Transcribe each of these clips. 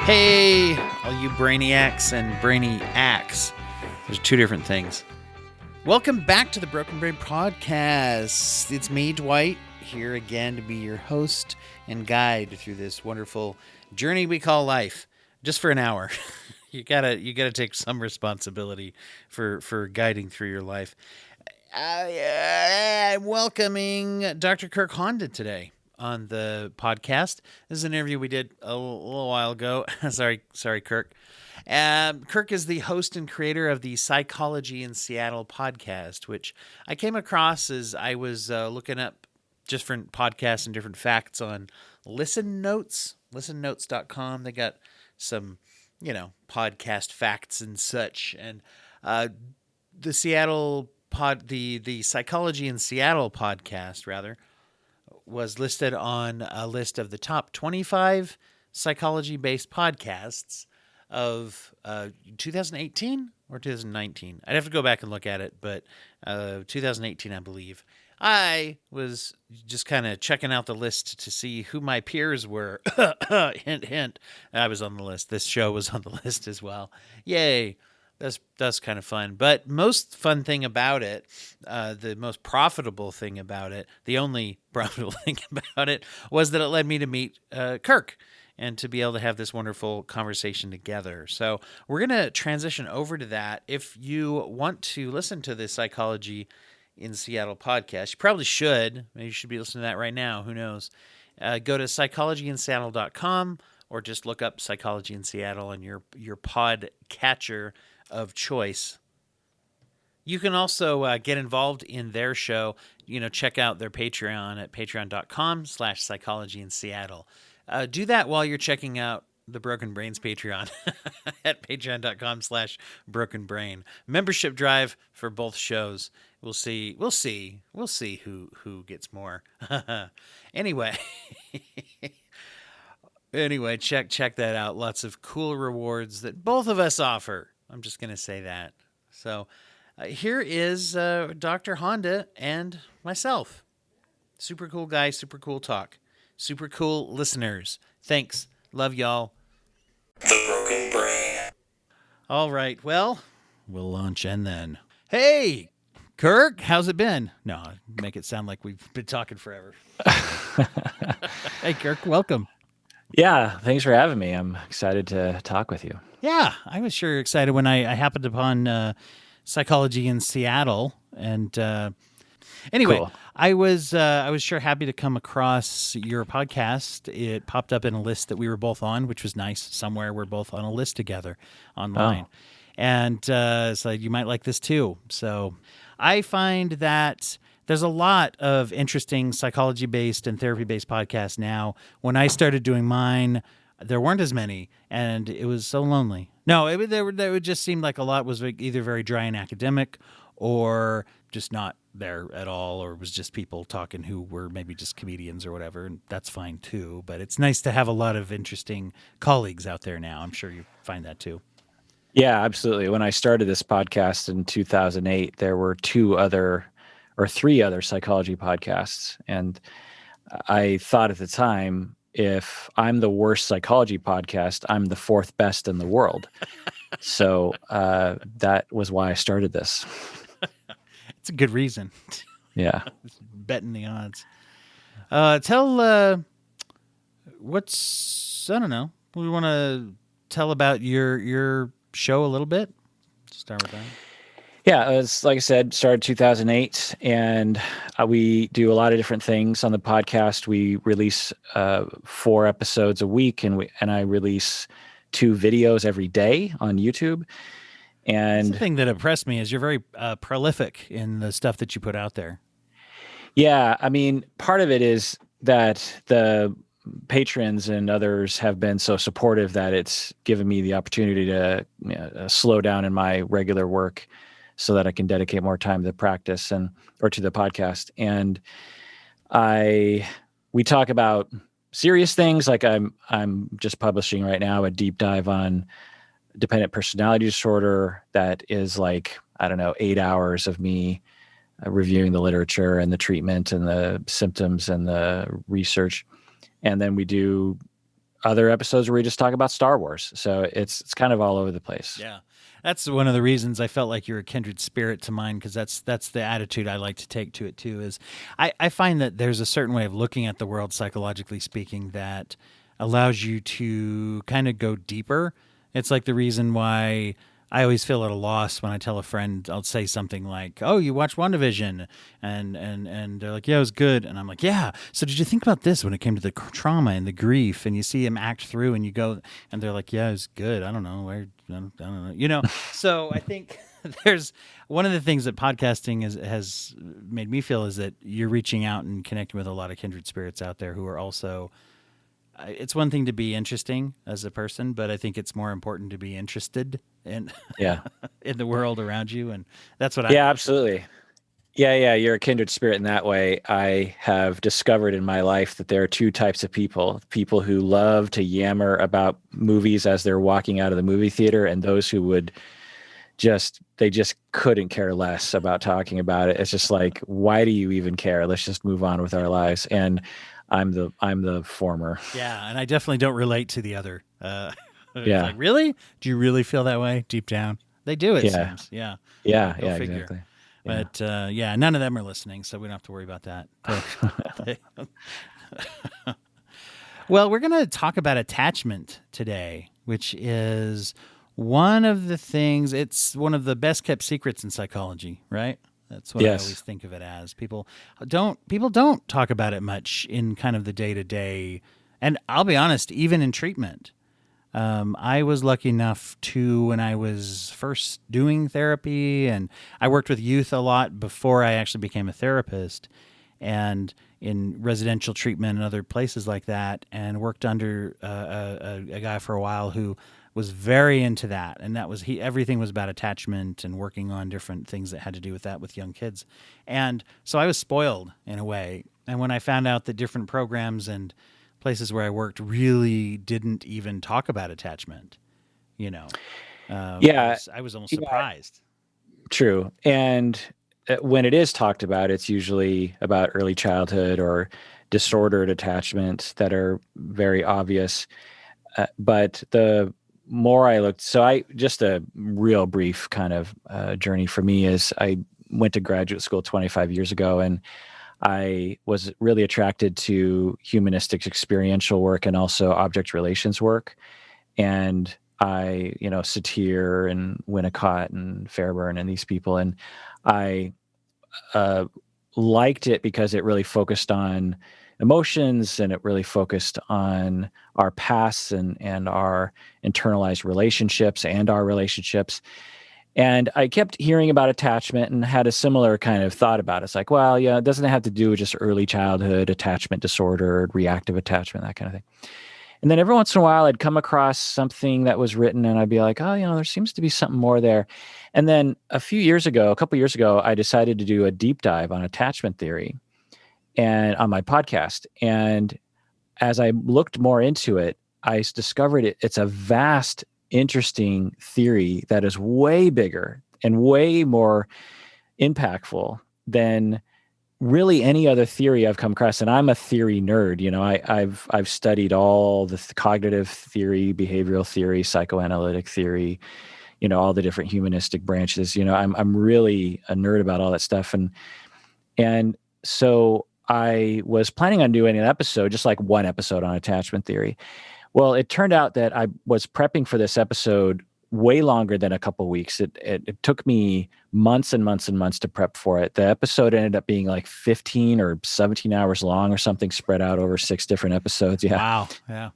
Hey, all you brainiacs and brainiacs. There's two different things. Welcome back to the Broken Brain Podcast. It's me, Dwight, here again to be your host and guide through this wonderful journey we call life. Just for an hour. You gotta take some responsibility for guiding through your life. I'm welcoming Dr. Kirk Honda today on the podcast. This is an interview we did a little while ago. sorry, Kirk. Kirk is the host and creator of the Psychology in Seattle podcast, which I came across as I was looking up different podcasts and different facts on Listen Notes, listennotes.com. They got some, podcast facts and such. And the Psychology in Seattle podcast, rather, was listed on a list of the top 25 psychology-based podcasts of 2018 or 2019. I'd have to go back and look at it, but 2018, I believe. I was just kind of checking out the list to see who my peers were. Hint, hint. I was on the list. This show was on the list as well. Yay. That's kind of fun. But most fun thing about it, the most profitable thing about it, the only profitable thing about it was that it led me to meet Kirk and to be able to have this wonderful conversation together. So we're going to transition over to that. If you want to listen to the Psychology in Seattle podcast, you probably should. Maybe you should be listening to that right now. Who knows? Go to psychologyinseattle.com or just look up Psychology in Seattle on your pod catcher of choice. You can also get involved in their show. Check out their Patreon at patreon.com/psychology in Seattle. Do that while you're checking out the Broken Brains Patreon at patreon.com/broken brain. Membership drive for both shows. We'll see who gets more. Anyway, check that out. Lots of cool rewards that both of us offer. I'm just going to say that. So here is Dr. Honda and myself. Super cool guy, super cool talk. Super cool listeners. Thanks. Love y'all. The Broken Brain. All right. Well, we'll launch and then. Hey, Kirk, how's it been? No, make it sound like we've been talking forever. Hey, Kirk, welcome. Yeah, thanks for having me. I'm excited to talk with you. Yeah, I was sure excited when I happened upon Psychology in Seattle, and anyway, cool. I was sure happy to come across your podcast. It popped up in a list that we were both on, which was nice. Somewhere we're both on a list together online, and so you might like this too. So I find that there's a lot of interesting psychology-based and therapy-based podcasts now. When I started doing mine, there weren't as many, and it was so lonely. No, it would just seem like a lot was either very dry and academic or just not there at all, or it was just people talking who were maybe just comedians or whatever, and that's fine too. But it's nice to have a lot of interesting colleagues out there now. I'm sure you find that too. Yeah, absolutely. When I started this podcast in 2008, there were three other psychology podcasts. And I thought at the time, if I'm the worst psychology podcast, I'm the fourth best in the world. So that was why I started this. It's a good reason. Yeah. Betting the odds. Tell, I don't know, we want to tell about your show a little bit. Start with that. Yeah, it's like I said, started 2008, and we do a lot of different things on the podcast. We release 4 episodes a week, and I release 2 videos every day on YouTube. And the thing that impressed me is you're very prolific in the stuff that you put out there. Yeah, I mean, part of it is that the patrons and others have been so supportive that it's given me the opportunity to slow down in my regular work, so that I can dedicate more time to the practice or to the podcast. And we talk about serious things, like I'm just publishing right now a deep dive on dependent personality disorder that is 8 hours of me reviewing the literature and the treatment and the symptoms and the research. And then we do other episodes where we just talk about Star Wars. So it's kind of all over the place. Yeah. That's one of the reasons I felt like you're a kindred spirit to mine, because that's the attitude I like to take to it too. Is I find that there's a certain way of looking at the world, psychologically speaking, that allows you to kind of go deeper. It's like the reason why I always feel at a loss when I tell a friend, I'll say something like, "Oh, you watched WandaVision," and they're like, "Yeah, it was good," and I'm like, "Yeah. So did you think about this when it came to the trauma and the grief?" And you see him act through, and you go, and they're like, "Yeah, it was good. I don't know. I don't know. So I think there's one of the things that podcasting has made me feel is that you're reaching out and connecting with a lot of kindred spirits out there who are also. It's one thing to be interesting as a person, but I think it's more important to be interested in Yeah. in the world around you, and that's what Yeah, absolutely. Yeah, you're a kindred spirit in that way. I have discovered in my life that there are two types of people: people who love to yammer about movies as they're walking out of the movie theater, and those who would they just couldn't care less about talking about it. It's just like, why do you even care? Let's just move on with our lives. And I'm the former. Yeah, and I definitely don't relate to the other. It's Yeah. like, really? Do you really feel that way deep down? They do, it Yeah. seems. Yeah. Yeah, Go yeah, figure. exactly. Yeah. But yeah, none of them are listening, so we don't have to worry about that. Well, we're going to talk about attachment today, which is one of the things, it's one of the best kept secrets in psychology, right? That's what I Yes. always think of it as. People don't talk about it much in kind of the day to day. And I'll be honest, even in treatment, I was lucky enough to, when I was first doing therapy, and I worked with youth a lot before I actually became a therapist, and in residential treatment and other places like that, and worked under a guy for a while who was very into that, and that was everything was about attachment and working on different things that had to do with that with young kids. And so I was spoiled in a way. And when I found out that different programs and places where I worked really didn't even talk about attachment, Yeah. I was almost Yeah, surprised. true. And when it is talked about, it's usually about early childhood or disordered attachment that are very obvious. But the more I looked, so I just a real brief kind of journey for me is I went to graduate school 25 years ago, and I was really attracted to humanistic experiential work and also object relations work. And I, Satir and Winnicott and Fairburn and these people, and I uh, liked it because it really focused on emotions, and it really focused on our pasts and our internalized relationships and our relationships. And I kept hearing about attachment and had a similar kind of thought about it. It's like, well, yeah, it doesn't have to do with just early childhood attachment disorder, reactive attachment, that kind of thing. And then every once in a while, I'd come across something that was written, and I'd be like, oh, there seems to be something more there. And then a couple years ago, I decided to do a deep dive on attachment theory and on my podcast. And as I looked more into it, I discovered it's a vast, interesting theory that is way bigger and way more impactful than really any other theory I've come across. And I'm a theory nerd. I've studied all the cognitive theory, behavioral theory, psychoanalytic theory, all the different humanistic branches. I'm really a nerd about all that stuff. And so I was planning on doing an episode, just like one episode on attachment theory. Well, it turned out that I was prepping for this episode way longer than a couple of weeks. It took me months and months and months to prep for it. The episode ended up being like 15 or 17 hours long or something, spread out over 6 different episodes. Yeah. Wow. Yeah.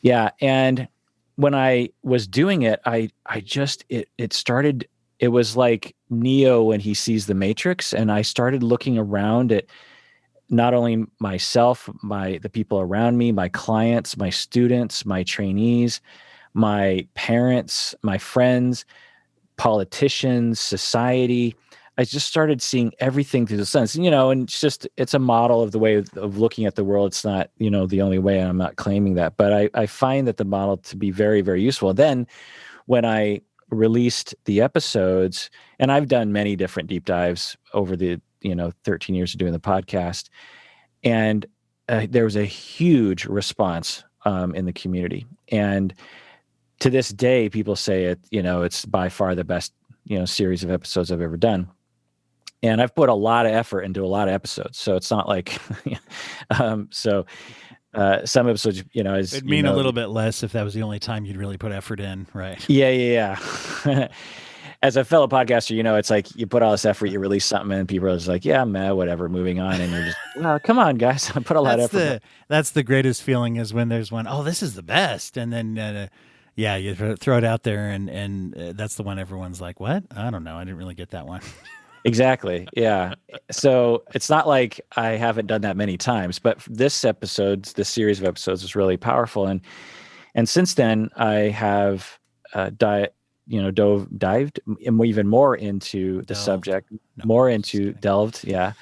Yeah. And when I was doing it, it started, it was like Neo when he sees the Matrix. And I started looking around at not only myself, the people around me, my clients, my students, my trainees, my parents, my friends, politicians, society. I just started seeing everything through the lens, and it's a model of the way of looking at the world. It's not, the only way, and I'm not claiming that, but I find that the model to be very, very useful. Then when I released the episodes, and I've done many different deep dives over the, 13 years of doing the podcast, and there was a huge response in the community. And to this day, people say it's by far the best, series of episodes I've ever done. And I've put a lot of effort into a lot of episodes. So it's not like, some episodes, It'd mean a little bit less if that was the only time you'd really put effort in, right? Yeah. As a fellow podcaster, it's like you put all this effort, you release something, and people are just like, yeah, meh, whatever, moving on. And you're just, well, come on, guys, I put a lot of effort. That's the greatest feeling is when there's one, oh, this is the best. And then, you throw it out there, and that's the one everyone's like, what? I don't know. I didn't really get that one. Exactly. Yeah. So it's not like I haven't done that many times, but this series of episodes was really powerful. And since then I have, dived even more into the subject, delved. Yeah.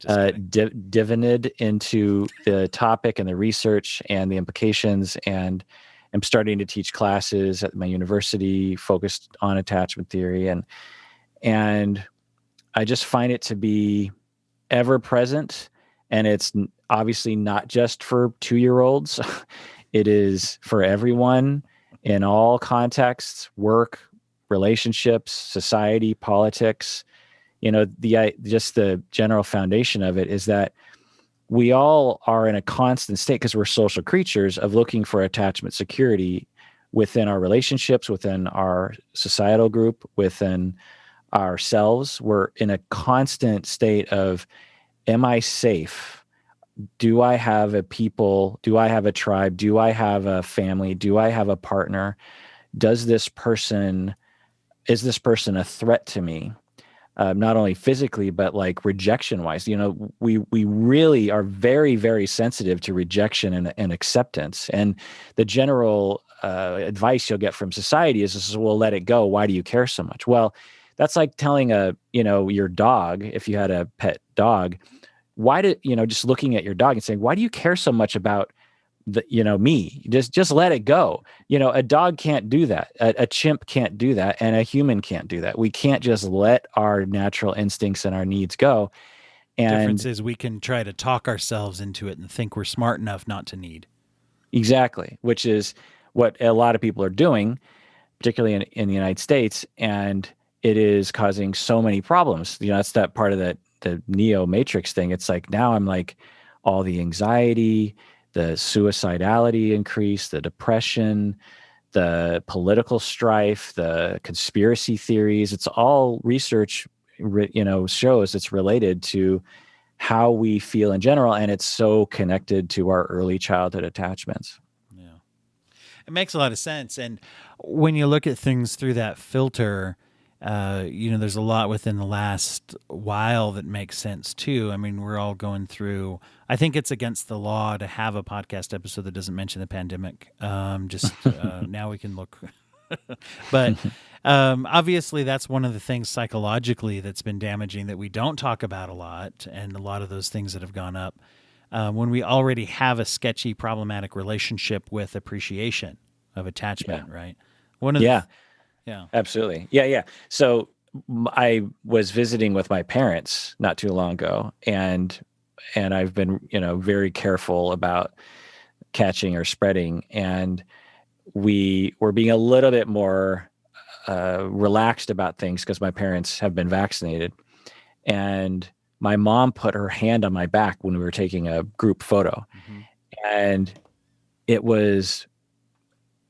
Divined into the topic and the research and the implications. And I'm starting to teach classes at my university focused on attachment theory. And I just find it to be ever present. And it's obviously not just for 2-year-olds. It is for everyone in all contexts: work, relationships, society, politics. Just the general foundation of it is that we all are in a constant state, because we're social creatures, of looking for attachment security within our relationships, within our societal group, within ourselves. We're in a constant state of, am I safe? Do I have a people? Do I have a tribe? Do I have a family? Do I have a partner? Is this person a threat to me? Not only physically, but like rejection wise. We really are very, very sensitive to rejection and acceptance. And the general advice you'll get from society is, well, let it go. Why do you care so much? Well, that's like telling your dog, if you had a pet dog, just looking at your dog and saying, why do you care so much about me? Just let it go. A dog can't do that. A chimp can't do that. And a human can't do that. We can't just let our natural instincts and our needs go. And the difference is we can try to talk ourselves into it and think we're smart enough not to need. Exactly. Which is what a lot of people are doing, particularly in the United States. And it is causing so many problems. That's that part of the Neo Matrix thing. It's like, now I'm like, all the anxiety, the suicidality increase, the depression, the political strife, the conspiracy theories. It's all research, shows it's related to how we feel in general. And it's so connected to our early childhood attachments. Yeah. It makes a lot of sense. And when you look at things through that filter, there's a lot within the last while that makes sense too. I mean, we're all going through, I think it's against the law to have a podcast episode that doesn't mention the pandemic. Now we can look, but obviously that's one of the things psychologically that's been damaging that we don't talk about a lot. And a lot of those things that have gone up when we already have a sketchy, problematic relationship with appreciation of attachment, right? Yeah, absolutely. Yeah. So I was visiting with my parents not too long ago, and I've been, very careful about catching or spreading. And we were being a little bit more relaxed about things because my parents have been vaccinated. And my mom put her hand on my back when we were taking a group photo. Mm-hmm. And it was,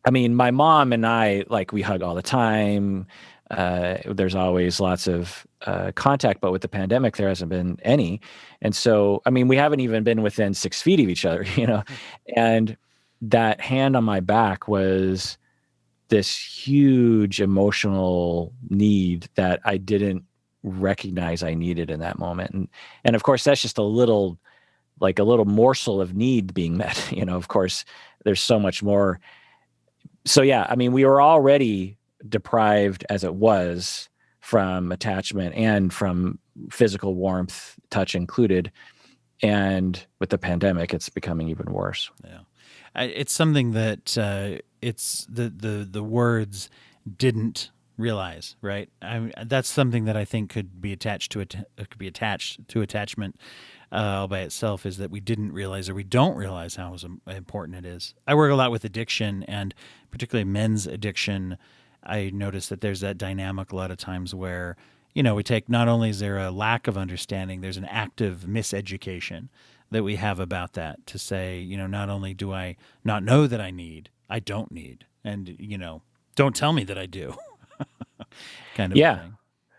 my mom and I, like, we hug all the time. There's always lots of contact, but with the pandemic, there hasn't been any. And so, we haven't even been within 6 feet of each other, and that hand on my back was this huge emotional need that I didn't recognize I needed in that moment. And of course, that's just a little morsel of need being met. Of course, there's so much more. So yeah, we were already deprived as it was from attachment and from physical warmth, touch included. And with the pandemic, it's becoming even worse. Yeah. It's something that it's the words didn't realize, right? That's something that I think could be attached to attachment. all by itself is that we didn't realize, or we don't realize, how important it is. I work a lot with addiction, and particularly men's addiction. I notice that there's that dynamic a lot of times where, we take, not only is there a lack of understanding, there's an active miseducation that we have about that, to say, not only do I not know that I don't need, and, don't tell me that I do, kind of a Yeah. thing.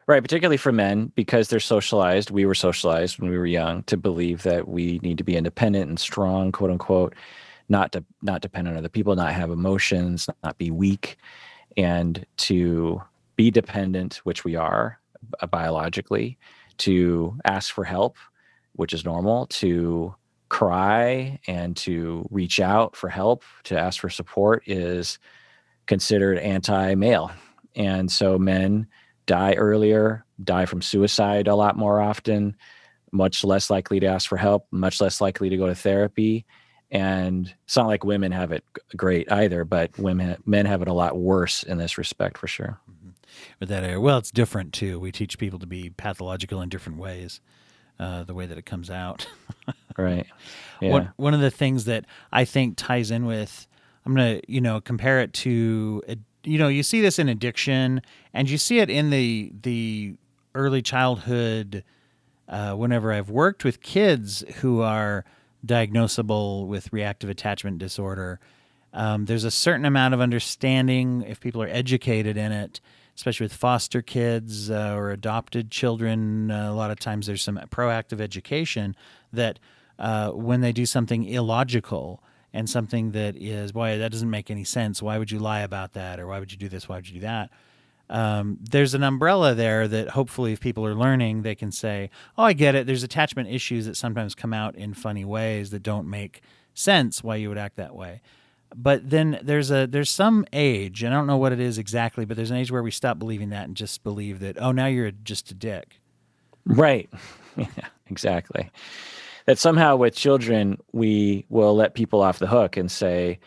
Right, particularly for men, because they're socialized. We were socialized when we were young to believe that we need to be independent and strong, quote unquote, not depend on other people, not have emotions, not be weak, and to be dependent, which we are biologically, to ask for help, which is normal, to cry and to reach out for help, to ask for support is considered anti-male. And so men die earlier, die from suicide a lot more often, much less likely to ask for help, much less likely to go to therapy. And it's not like women have it great either, but men have it a lot worse in this respect, for sure. With that area, well, it's different too. We teach people to be pathological in different ways, the way that it comes out. Right. Yeah. One of the things that I think ties in with, I'm going to, compare it to, you see this in addiction, and you see it in the early childhood. Whenever I've worked with kids who are diagnosable with reactive attachment disorder, there's a certain amount of understanding, if people are educated in it, especially with foster kids or adopted children. A lot of times there's some proactive education that when they do something illogical and something that is, boy, that doesn't make any sense. Why would you lie about that? Or why would you do this? Why would you do that? There's an umbrella there that hopefully, if people are learning, they can say, oh, I get it. There's attachment issues that sometimes come out in funny ways that don't make sense why you would act that way. But then there's some age, I don't know what it is exactly, but there's an age where we stop believing that and just believe that, oh, now you're just a dick. Right. Yeah, exactly. That somehow with children, we will let people off the hook and say,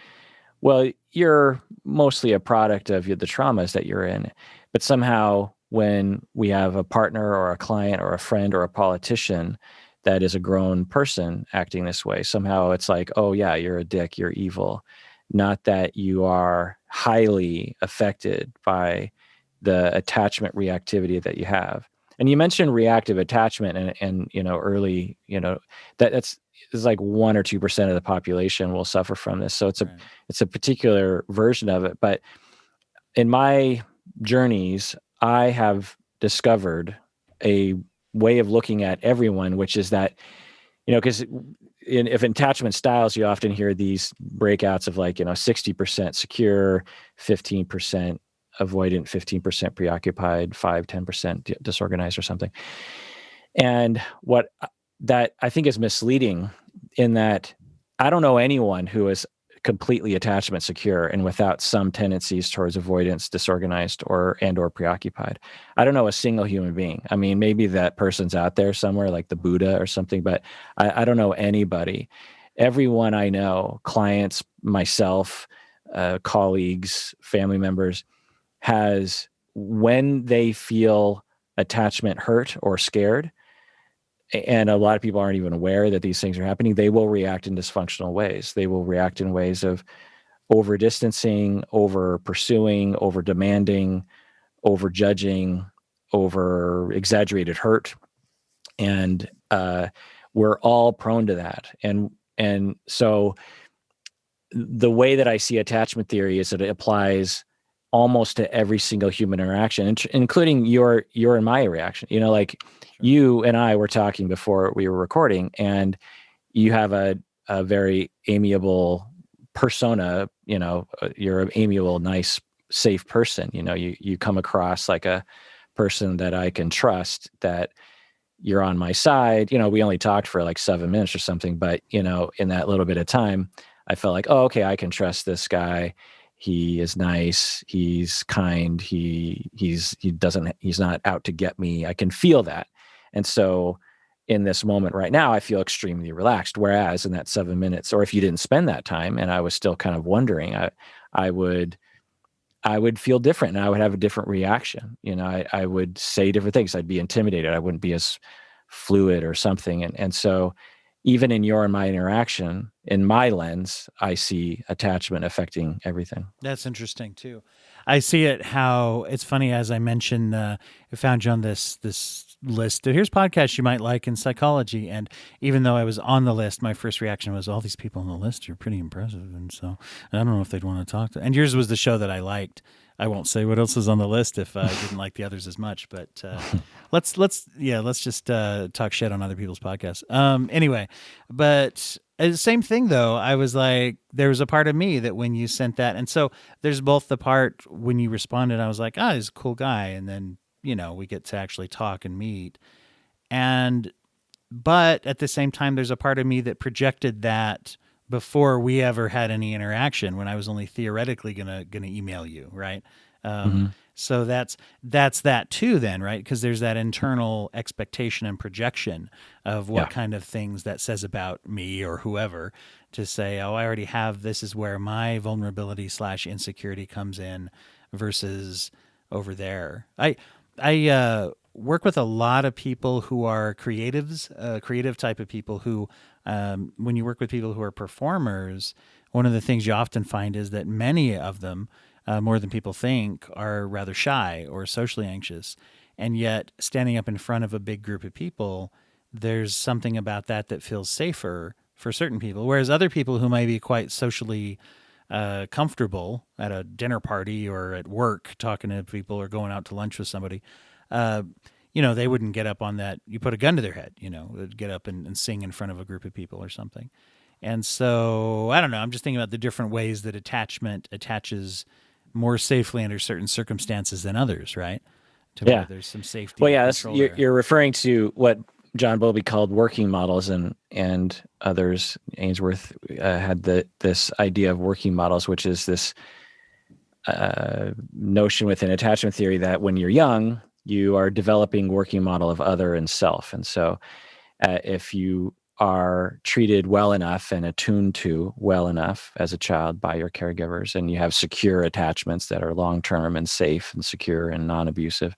well, you're mostly a product of the traumas that you're in. But somehow when we have a partner or a client or a friend or a politician that is a grown person acting this way, somehow it's like, oh yeah, you're a dick, you're evil. Not that you are highly affected by the attachment reactivity that you have. And you mentioned reactive attachment and early, that's is like 1 or 2% of the population will suffer from this. So it's a particular version of it. But in my journeys, I have discovered a way of looking at everyone, which is that, because if attachment styles, you often hear these breakouts of like, 60% secure, 15% avoidant, 15% preoccupied, 10% disorganized or something. And what that I think is misleading, in that I don't know anyone who is completely attachment secure and without some tendencies towards avoidance, disorganized, or preoccupied. I don't know a single human being. I mean, maybe that person's out there somewhere, like the Buddha or something, but I don't know anybody. Everyone I know, clients, myself, colleagues, family members, has, when they feel attachment hurt or scared, and a lot of people aren't even aware that these things are happening, they will react in dysfunctional ways. They will react in ways of over distancing, over pursuing, over demanding, over judging, over exaggerated hurt. And we're all prone to that. And so the way that I see attachment theory is that it applies almost to every single human interaction, including your and my reaction. Like you and I were talking before we were recording, and you have a very amiable persona. You're an amiable, nice, safe person. You come across like a person that I can trust, that you're on my side. We only talked for like 7 minutes or something, but in that little bit of time, I felt like, oh, okay, I can trust this guy. He is nice. He's kind. He's not out to get me. I can feel that. And so in this moment right now, I feel extremely relaxed. Whereas in that 7 minutes, or if you didn't spend that time and I was still kind of wondering, I would feel different, and I would have a different reaction. I would say different things. I'd be intimidated. I wouldn't be as fluid or something. And so even in your and my interaction, in my lens, I see attachment affecting everything. That's interesting too. I see it how it's funny as I mentioned. I found you on this list. Here's podcasts you might like in psychology, and even though I was on the list, my first reaction was all these people on the list are pretty impressive, and so I don't know if they'd want to talk to. And yours was the show that I liked. I won't say what else is on the list if I didn't like the others as much, but let's just talk shit on other people's podcasts. Anyway, but same thing though. I was like, there was a part of me that when you sent that, and so there's both the part when you responded, I was like, he's a cool guy, and then we get to actually talk and meet, and but at the same time, there's a part of me that projected that before we ever had any interaction, when I was only theoretically gonna email you, right? Mm-hmm. So that's that too, then, right? Because there's that internal expectation and projection of what kind of things that says about me or whoever, to say, oh, I already have, this is where my vulnerability / insecurity comes in, versus over there. I work with a lot of people who are creatives, creative type of people who, when you work with people who are performers, one of the things you often find is that many of them, more than people think, are rather shy or socially anxious. And yet, standing up in front of a big group of people, there's something about that feels safer for certain people. Whereas other people who might be quite socially comfortable at a dinner party or at work talking to people or going out to lunch with somebody, they wouldn't get up on that. You put a gun to their head, they'd get up and sing in front of a group of people or something. And so, I don't know, I'm just thinking about the different ways that attachment attaches more safely under certain circumstances than others, right? Where there's some safety. Well, yeah, you're referring to what John Bowlby called working models, and others. Ainsworth had this idea of working models, which is this notion within attachment theory that when you're young, you are developing working model of other and self. And so if you are treated well enough and attuned to well enough as a child by your caregivers, and you have secure attachments that are long-term and safe and secure and non-abusive,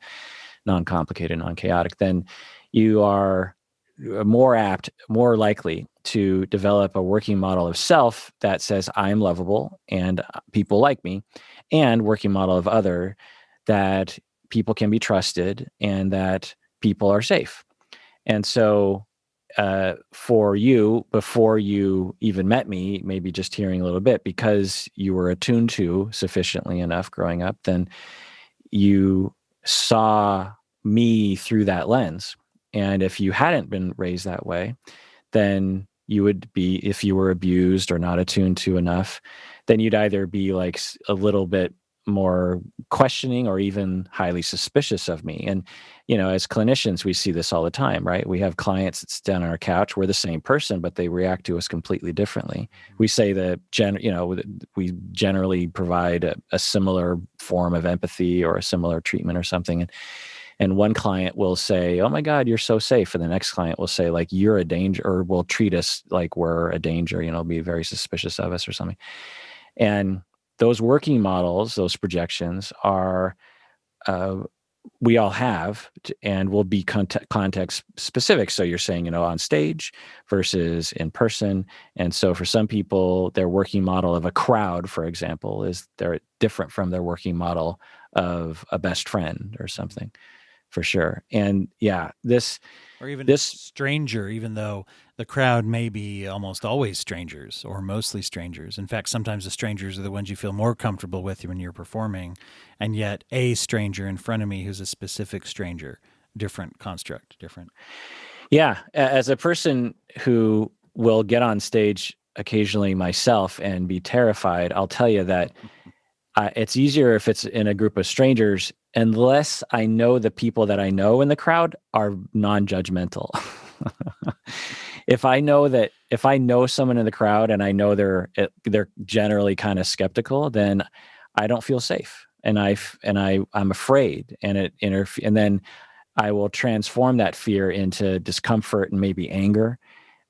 non-complicated, non-chaotic, then you are more likely to develop a working model of self that says, I'm lovable and people like me, and working model of other, that people can be trusted and that people are safe. And so for you, before you even met me, maybe just hearing a little bit, because you were attuned to sufficiently enough growing up, then you saw me through that lens. And if you hadn't been raised that way, then you would be, if you were abused or not attuned to enough, then you'd either be like a little bit more questioning or even highly suspicious of me. And, as clinicians, we see this all the time, right? We have clients that sit down on our couch. We're the same person, but they react to us completely differently. We say that, we generally provide a similar form of empathy or a similar treatment or something. And one client will say, oh my God, you're so safe. And the next client will say, like, you're a danger, or will treat us like we're a danger, be very suspicious of us or something. And those working models, those projections are, we all have, and will be context specific. So you're saying, on stage versus in person. And so for some people, their working model of a crowd, for example, is they're different from their working model of a best friend or something, for sure. And or even this stranger, even though the crowd may be almost always strangers or mostly strangers. In fact, sometimes the strangers are the ones you feel more comfortable with when you're performing, and yet a stranger in front of me who's a specific stranger, different construct, different. Yeah. As a person who will get on stage occasionally myself and be terrified, I'll tell you that it's easier if it's in a group of strangers, unless I know the people that I know in the crowd are non-judgmental. If I know someone in the crowd and I know they're generally kind of skeptical, then I don't feel safe, and I'm afraid, and then I will transform that fear into discomfort and maybe anger,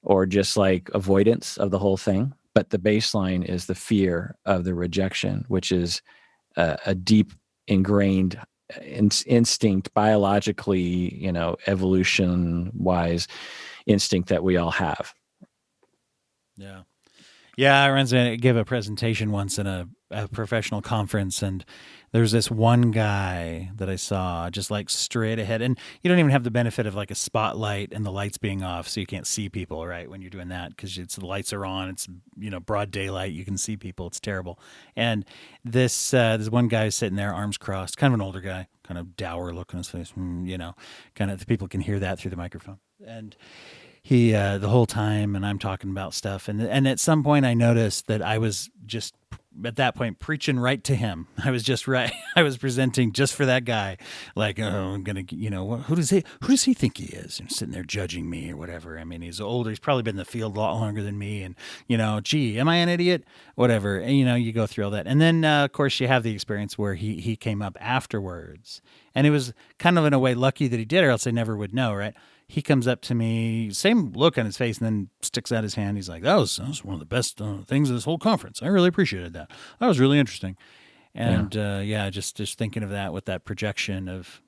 or just like avoidance of the whole thing. But the baseline is the fear of the rejection, which is a deep ingrained instinct, biologically, evolution wise instinct that we all have. Yeah. Yeah, I gave a presentation once in a professional conference, and there's this one guy that I saw just like straight ahead. And you don't even have the benefit of like a spotlight and the lights being off, so you can't see people, right? When you're doing that, because the lights are on, it's broad daylight, you can see people. It's terrible. And this one guy is sitting there, arms crossed, kind of an older guy, kind of dour look on his face, kind of people can hear that through the microphone. And he the whole time, and I'm talking about stuff, and at some point I noticed that I was just at that point preaching right to him. I was just right. I was presenting just for that guy, like, oh, I'm gonna, who does he think he is? Sitting there judging me or whatever. I mean, he's older. He's probably been in the field a lot longer than me, and gee, am I an idiot? Whatever. And you go through all that, and then of course you have the experience where he came up afterwards, and it was kind of in a way lucky that he did, or else I never would know, right? He comes up to me, same look on his face, and then sticks out his hand. He's like, that was one of the best things of this whole conference. I really appreciated that. That was really interesting. And just thinking of that with that projection of,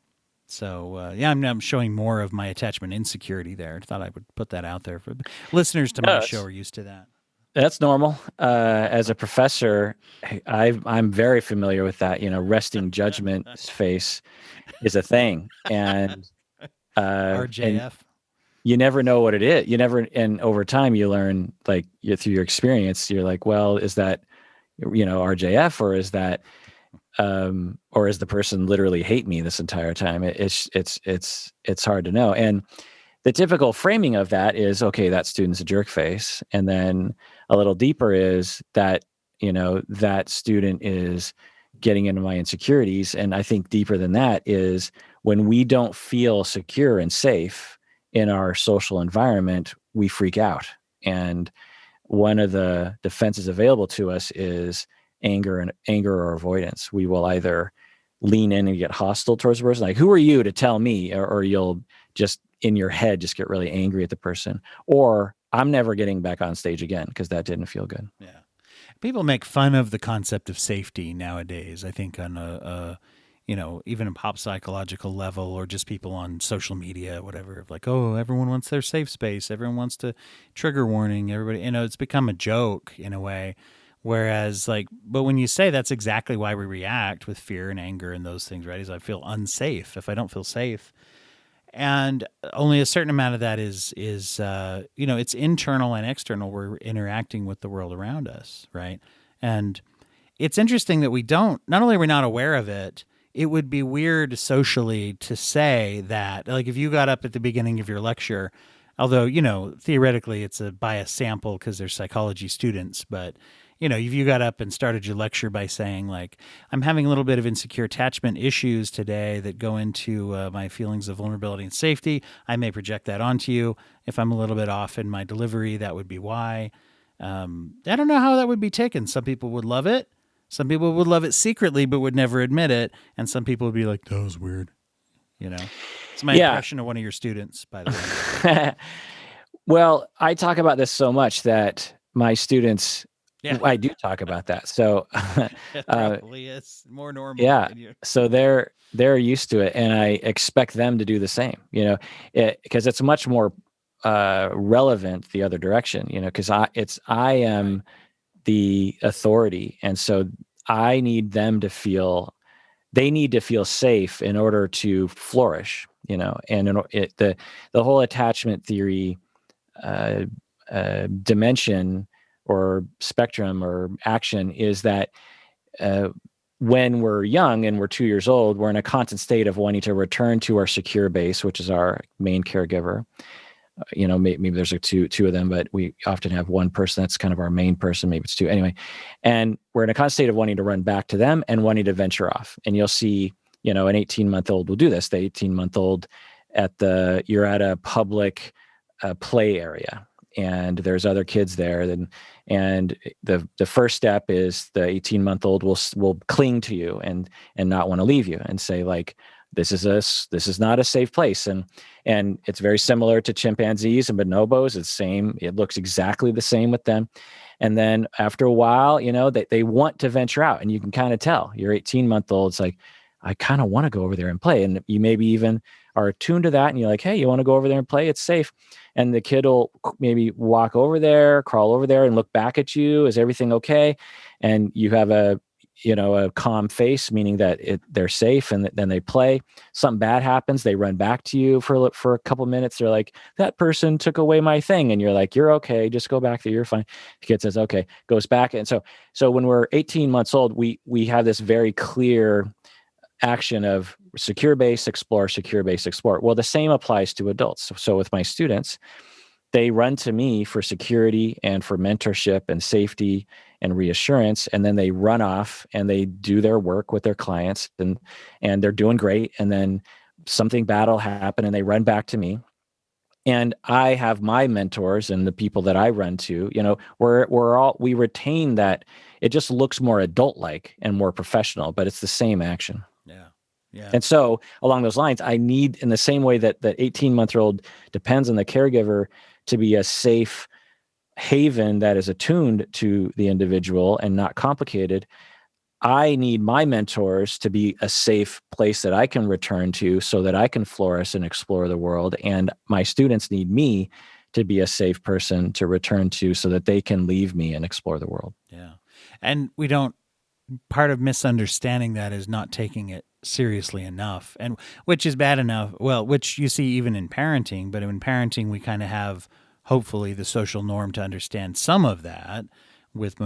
I'm showing more of my attachment insecurity there. I thought I would put that out there for listeners to my show are used to that. That's normal. As a professor, I'm very familiar with that. Resting judgment face is a thing. And RJF. And you never know what it is. And over time you learn, like through your experience, you're like, well, is that, RJF, or is that, or is the person literally hate me this entire time? It's hard to know. And the typical framing of that is, okay, that student's a jerk face. And then a little deeper is that, that student is getting into my insecurities. And I think deeper than that is when we don't feel secure and safe in our social environment, we freak out. And one of the defenses available to us is anger or avoidance. We will either lean in and get hostile towards the person, like, who are you to tell me? Or you'll just in your head just get really angry at the person. Or I'm never getting back on stage again because that didn't feel good. Yeah. People make fun of the concept of safety nowadays, I think, on even a pop psychological level, or just people on social media, whatever, like, oh, everyone wants their safe space. Everyone wants to trigger warning. Everybody, it's become a joke in a way. Whereas but when you say that's exactly why we react with fear and anger and those things, right? Is I feel unsafe if I don't feel safe. And only a certain amount of that is it's internal and external. We're interacting with the world around us, right? And it's interesting that not only are we not aware of it, it would be weird socially to say that, like, if you got up at the beginning of your lecture, although, theoretically it's by a sample because they're psychology students, but if you got up and started your lecture by saying, like, I'm having a little bit of insecure attachment issues today that go into my feelings of vulnerability and safety. I may project that onto you. If I'm a little bit off in my delivery, that would be why. I don't know how that would be taken. Some people would love it. Some people would love it secretly, but would never admit it. And some people would be like, that was weird. It's my impression of one of your students, by the way. Well, I talk about this so much that my students... Yeah. I do talk about that. So it probably is more normal. Yeah. So they're used to it, and I expect them to do the same, because it's much more relevant the other direction, because I am the authority. And so I need them to feel, they need to feel safe in order to flourish, and the whole attachment theory dimension or spectrum or action is that when we're young and we're 2 years old, we're in a constant state of wanting to return to our secure base, which is our main caregiver. Maybe there's two of them, but we often have one person that's kind of our main person. Maybe it's two. Anyway, and we're in a constant state of wanting to run back to them and wanting to venture off. And you'll see, an 18-month-old will do this. The 18-month-old you're at a public play area, and there's other kids there. And the first step is the 18-month-old will cling to you and not want to leave you and say, like, this is not a safe place. And it's very similar to chimpanzees and bonobos. It's same. It looks exactly the same with them. And then after a while, they want to venture out, and you can kind of tell your 18-month-old. It's like, I kind of want to go over there and play. And you maybe even are attuned to that and you're like, hey, you want to go over there and play? It's safe. And the kid will maybe walk over there, crawl over there and look back at you. Is everything okay? And you have a calm face, meaning that they're safe, and then they play. Something bad happens, they run back to you for a couple minutes. They're like, that person took away my thing, and you're like, you're okay, just go back there, you're fine. The kid says, okay, goes back. And so when we're 18 months old, we have this very clear action of secure base, explore, secure base, explore. Well, the same applies to adults. So with my students, they run to me for security and for mentorship and safety and reassurance, and then they run off and they do their work with their clients, and they're doing great, and then something bad will happen and they run back to me. And I have my mentors and the people that I run to, we retain that. It just looks more adult like and more professional, but it's the same action. Yeah. Yeah. And so along those lines, I need, in the same way that 18-month-old depends on the caregiver to be a safe haven that is attuned to the individual and not complicated, I need my mentors to be a safe place that I can return to so that I can flourish and explore the world. And my students need me to be a safe person to return to so that they can leave me and explore the world. Yeah. And part of misunderstanding that is not taking it seriously enough, and which is bad enough. Well, which you see even in parenting, but in parenting, we kind of have, hopefully, the social norm to understand some of that with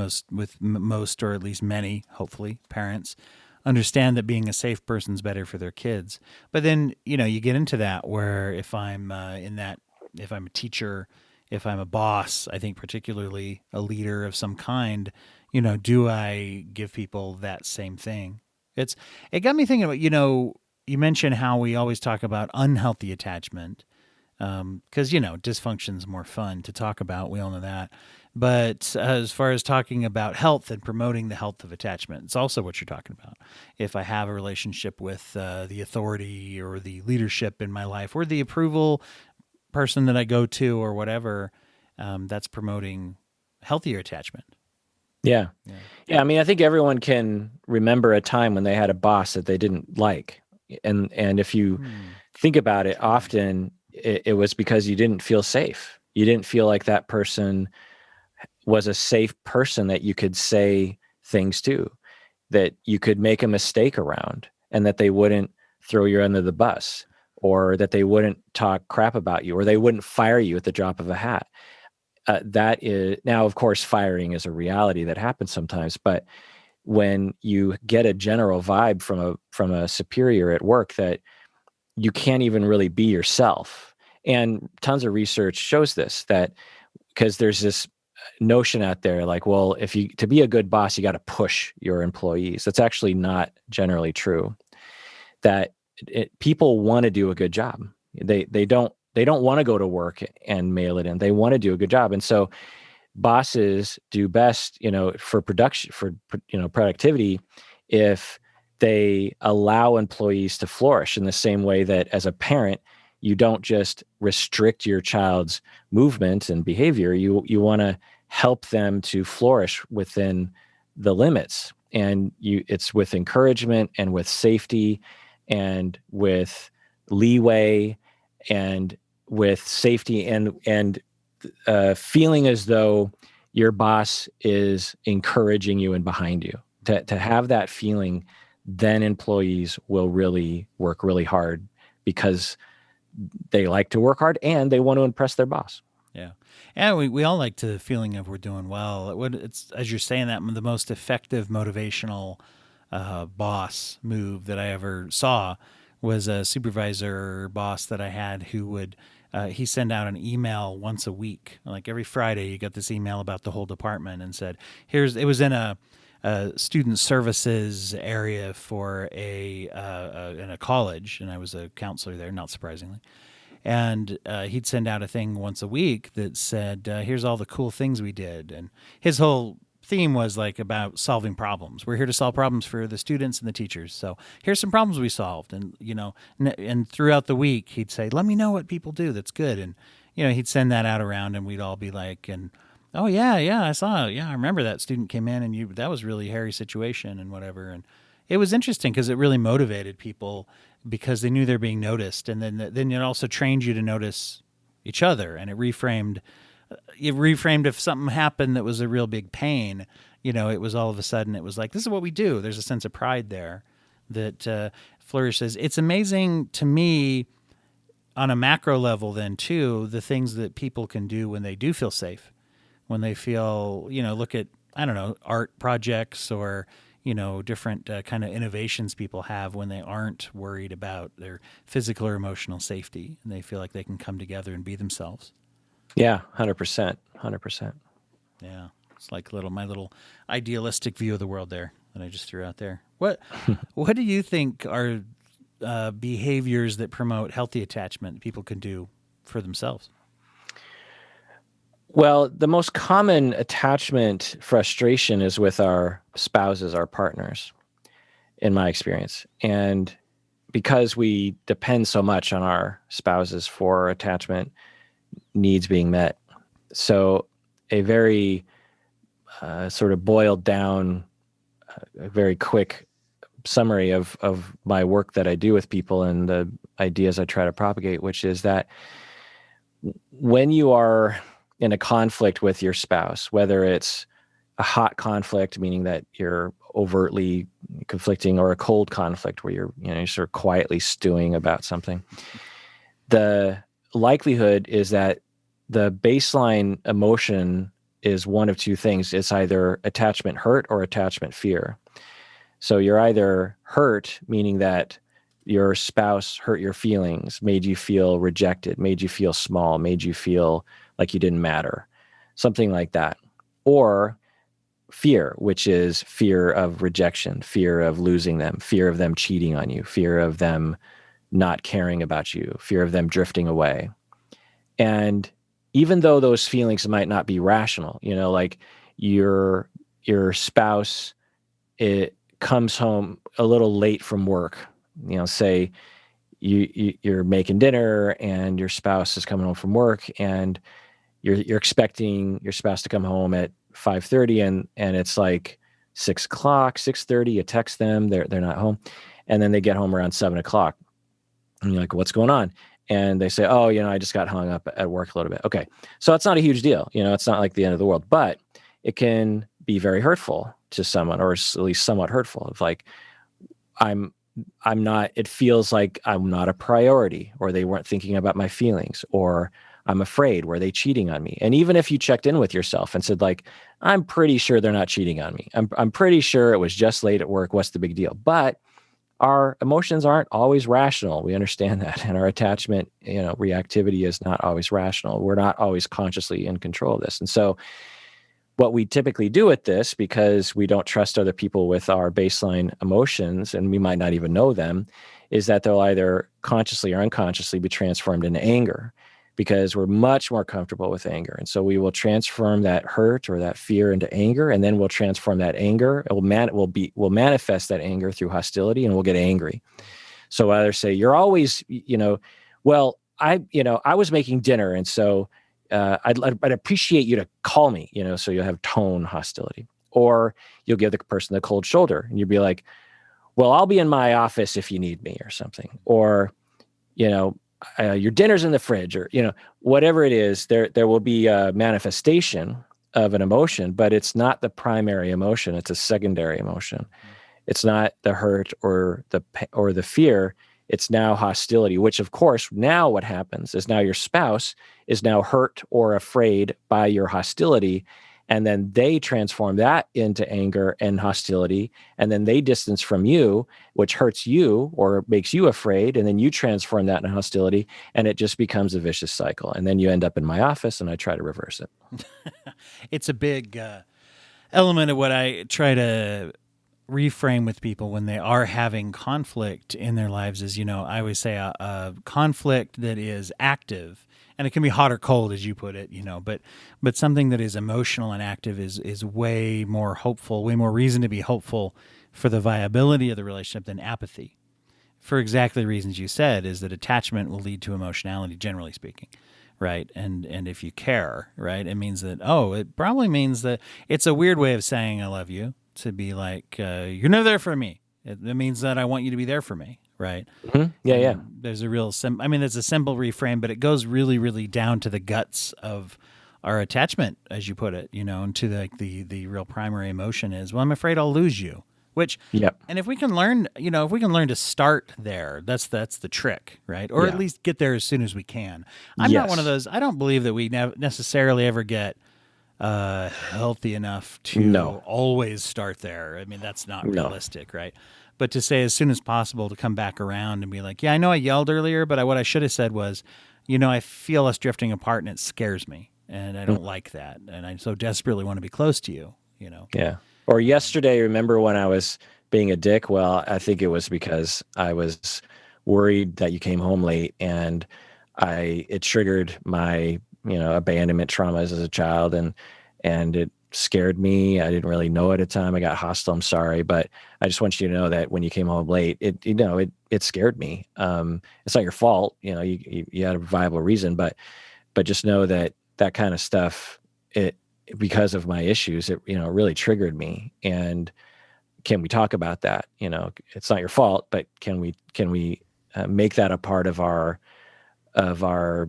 most, or at least many, hopefully, parents understand that being a safe person's better for their kids. But then, you get into that where if I'm if I'm a teacher, if I'm a boss, I think particularly a leader of some kind, do I give people that same thing? It got me thinking about, you mentioned how we always talk about unhealthy attachment, because, dysfunction's more fun to talk about. We all know that. But as far as talking about health and promoting the health of attachment, it's also what you're talking about. If I have a relationship with the authority or the leadership in my life or the approval person that I go to or whatever, that's promoting healthier attachment. Yeah. I mean, I think everyone can remember a time when they had a boss that they didn't like. And if you think about it, often it was because you didn't feel safe. You didn't feel like that person was a safe person that you could say things to, that you could make a mistake around, and that they wouldn't throw you under the bus, or that they wouldn't talk crap about you, or they wouldn't fire you at the drop of a hat. That is now, of course, firing is a reality that happens sometimes, but when you get a general vibe from a superior at work that you can't even really be yourself, and tons of research shows this, that because there's this notion out there like, well, to be a good boss, you got to push your employees. That's actually not generally true. That people want to do a good job. They don't want to go to work and mail it in. They want to do a good job. And so bosses do best, for production, productivity, if they allow employees to flourish, in the same way that as a parent, you don't just restrict your child's movement and behavior. You want to help them to flourish within the limits. And it's with encouragement and with safety and with leeway and with safety and feeling as though your boss is encouraging you and behind you. To have that feeling, then employees will really work really hard because they like to work hard and they want to impress their boss. Yeah. And we all like the feeling of we're doing well. It's, as you're saying that, the most effective motivational boss move that I ever saw was a supervisor boss that I had who would he send out an email once a week. Like every Friday, you got this email about the whole department and said, it was in a student services area for in a college, and I was a counselor there, not surprisingly. And he'd send out a thing once a week that said, here's all the cool things we did. And his whole theme was like about solving problems. We're here to solve problems for the students and the teachers. So here's some problems we solved. And, and throughout the week, he'd say, let me know what people do that's good. And, he'd send that out around, and we'd all be like, oh, yeah, I saw. Yeah, I remember that student came in and that was really hairy situation and whatever. And, it was interesting because it really motivated people because they knew they're being noticed, and then it also trained you to notice each other, and it reframed if something happened that was a real big pain. It was all of a sudden it was like, this is what we do. There's a sense of pride there that flourishes. It's amazing to me on a macro level then too, the things that people can do when they do feel safe, when they feel, look at, I don't know, art projects or, different kind of innovations people have when they aren't worried about their physical or emotional safety and they feel like they can come together and be themselves. Yeah, 100%, 100%. Yeah. It's like my little idealistic view of the world there that I just threw out there. What do you think are behaviors that promote healthy attachment people can do for themselves? Well, the most common attachment frustration is with our spouses, our partners, in my experience. And because we depend so much on our spouses for attachment needs being met. So a very sort of boiled down, a very quick summary of my work that I do with people and the ideas I try to propagate, which is that when you are in a conflict with your spouse, whether it's a hot conflict, meaning that you're overtly conflicting, or a cold conflict where you're sort of quietly stewing about something, the likelihood is that the baseline emotion is one of two things. It's either attachment hurt or attachment fear. So you're either hurt, meaning that your spouse hurt your feelings, made you feel rejected, made you feel small, made you feel like you didn't matter, something like that. Or fear, which is fear of rejection, fear of losing them, fear of them cheating on you, fear of them not caring about you, fear of them drifting away. And even though those feelings might not be rational, like your spouse, it comes home a little late from work, say you're making dinner and your spouse is coming home from work and you're expecting your spouse to come home at 5:30 and it's like 6:00, 6:30, you text them, they're not home. And then they get home around 7:00 and you're like, what's going on? And they say, oh, I just got hung up at work a little bit. Okay. So it's not a huge deal. It's not like the end of the world, but it can be very hurtful to someone, or at least somewhat hurtful. Of like, I'm not, it feels like I'm not a priority, or they weren't thinking about my feelings, or I'm afraid, were they cheating on me? And even if you checked in with yourself and said like, I'm pretty sure they're not cheating on me. I'm pretty sure it was just late at work. What's the big deal? But our emotions aren't always rational. We understand that. And our attachment, reactivity is not always rational. We're not always consciously in control of this. And so what we typically do with this, because we don't trust other people with our baseline emotions, and we might not even know them, is that they'll either consciously or unconsciously be transformed into anger, because we're much more comfortable with anger. And so we will transform that hurt or that fear into anger, and then we'll transform that anger. We'll manifest that anger through hostility, and we'll get angry. So either say, you're always, well, I was making dinner, and so I'd appreciate you to call me, so you'll have tone hostility. Or you'll give the person the cold shoulder, and you'll be like, well, I'll be in my office if you need me, or something. Or, your dinner's in the fridge, or, whatever it is, there will be a manifestation of an emotion, but it's not the primary emotion. It's a secondary emotion. It's not the hurt or the fear. It's now hostility, which of course, now what happens is now your spouse is now hurt or afraid by your hostility. And then they transform that into anger and hostility. And then they distance from you, which hurts you or makes you afraid. And then you transform that into hostility. And it just becomes a vicious cycle. And then you end up in my office and I try to reverse it. It's a big element of what I try to reframe with people when they are having conflict in their lives is, I always say a conflict that is active, and it can be hot or cold, as you put it, but something that is emotional and active is way more hopeful, way more reason to be hopeful for the viability of the relationship than apathy. For exactly the reasons you said, is that attachment will lead to emotionality, generally speaking. Right. And if you care, right, it means that, it probably means that it's a weird way of saying I love you, to be like, you're never there for me. It means that I want you to be there for me, right? Mhm. Yeah, yeah. And there's a real I mean, it's a simple reframe, but it goes really, really down to the guts of our attachment, as you put it, and to the real primary emotion is, well, I'm afraid I'll lose you. Which, Yep. and if we can learn, if we can learn to start there, that's the trick, right? Or at Yeah. least get there as soon as we can. I'm not one of Yes. those. I don't believe that we necessarily ever get healthy enough to No. always start there. I mean, that's not No. realistic, right? But to say as soon as possible to come back around and be like, yeah, I know I yelled earlier, but what I should have said was, I feel us drifting apart and it scares me, and I don't like that, and I so desperately want to be close to you. Yeah. Or yesterday, remember when I was being a dick? Well, I think it was because I was worried that you came home late, and it triggered my, abandonment traumas as a child, and it scared me. I didn't really know at the time. I got hostile. I'm sorry, but I just want you to know that when you came home late, it scared me. It's not your fault. You had a viable reason, but just know that kind of stuff, because of my issues, it really triggered me. And can we talk about that? It's not your fault, but can we make that a part of our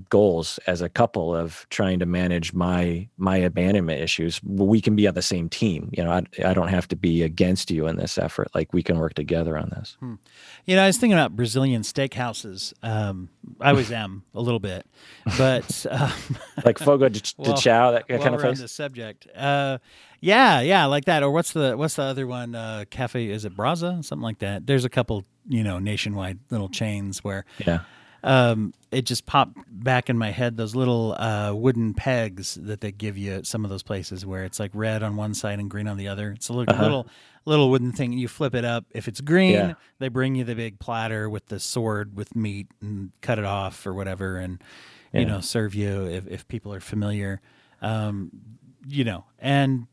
goals as a couple, of trying to manage my abandonment issues? We can be on the same team. I don't have to be against you in this effort. Like, we can work together on this. I was thinking about Brazilian steakhouses. I always am a little bit, but Like Fogo de Chao, that kind of we're on place. the subject. Yeah, like that. Or what's the other one? Cafe, is it Braza? Something like that. There's a couple, nationwide little chains where Yeah. it just popped back in my head, those little wooden pegs that they give you at some of those places where it's like red on one side and green on the other. It's a little wooden thing. You flip it up. If it's green, Yeah. they bring you the big platter with the sword with meat and cut it off or whatever, and serve you if people are familiar. And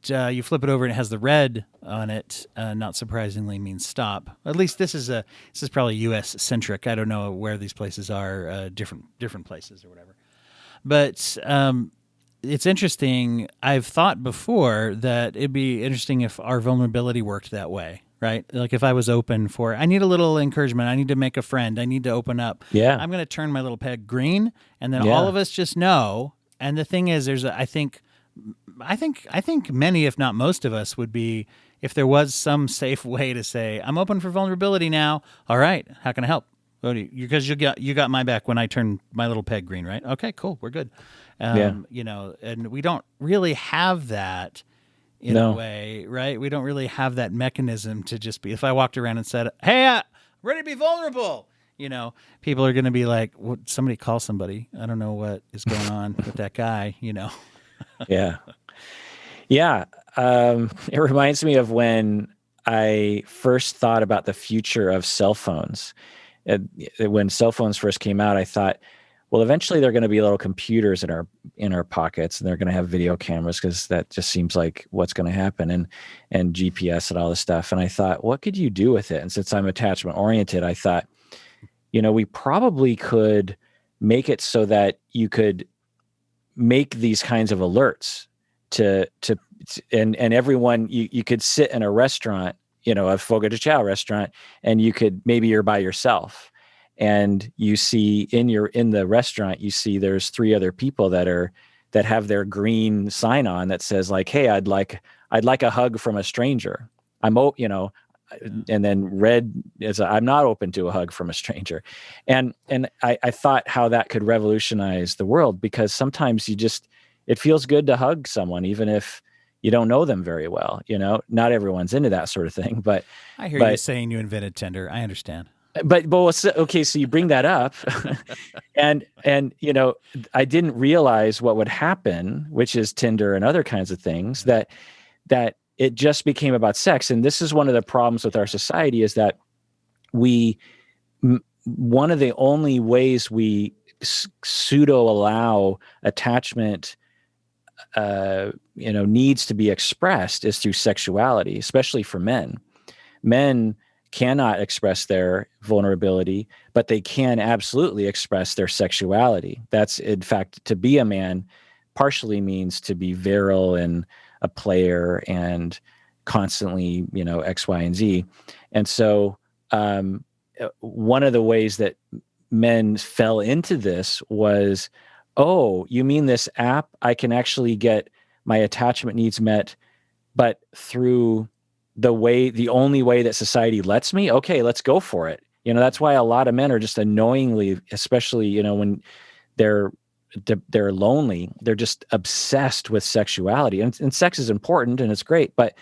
you flip it over and it has the red on it. Not surprisingly, means stop. At least this is probably U.S. centric. I don't know where these places are, different places or whatever. But it's interesting. I've thought before that it'd be interesting if our vulnerability worked that way, right? Like if I was open for, I need a little encouragement. I need to make a friend. I need to open up. Yeah. I'm going to turn my little peg green, and then Yeah. all of us just know. And the thing is, I think many, if not most of us, would be, if there was some safe way to say, I'm open for vulnerability now. All right, how can I help? Because you got my back when I turn my little peg green, right? Okay, cool, we're good. And we don't really have that in a way, right? We don't really have that mechanism to just be. If I walked around and said, "Hey, ready to be vulnerable," people are going to be like, somebody call somebody. I don't know what is going on with that guy, Yeah. Yeah. It reminds me of when I first thought about the future of cell phones. When cell phones first came out, I thought, well, eventually they're going to be little computers in our pockets, and they're going to have video cameras, because that just seems like what's going to happen, and GPS and all this stuff. And I thought, what could you do with it? And since I'm attachment oriented, I thought, we probably could make it so that you could make these kinds of alerts and everyone, you could sit in a restaurant, a Fogo de Chao restaurant, and maybe you're by yourself, and you see in the restaurant, you see there's 3 other people that have their green sign on that says, like, hey, I'd like a hug from a stranger. And then red is I'm not open to a hug from a stranger. And I thought how that could revolutionize the world, because sometimes it feels good to hug someone, even if you don't know them very well. Not everyone's into that sort of thing, but I hear you saying you invented Tinder. I understand. But okay, so you bring that up, and I didn't realize what would happen, which is Tinder and other kinds of things, that it just became about sex. And this is one of the problems with our society, is that one of the only ways we pseudo allow attachment needs to be expressed is through sexuality, especially for men. Men cannot express their vulnerability, but they can absolutely express their sexuality. That's, in fact, to be a man partially means to be virile and a player, and constantly, X, Y, and Z. And so one of the ways that men fell into this was, oh, you mean this app, I can actually get my attachment needs met, but through the only way that society lets me? Okay, let's go for it. That's why a lot of men are just annoyingly, especially, when they're lonely, they're just obsessed with sexuality. And sex is important and it's great, but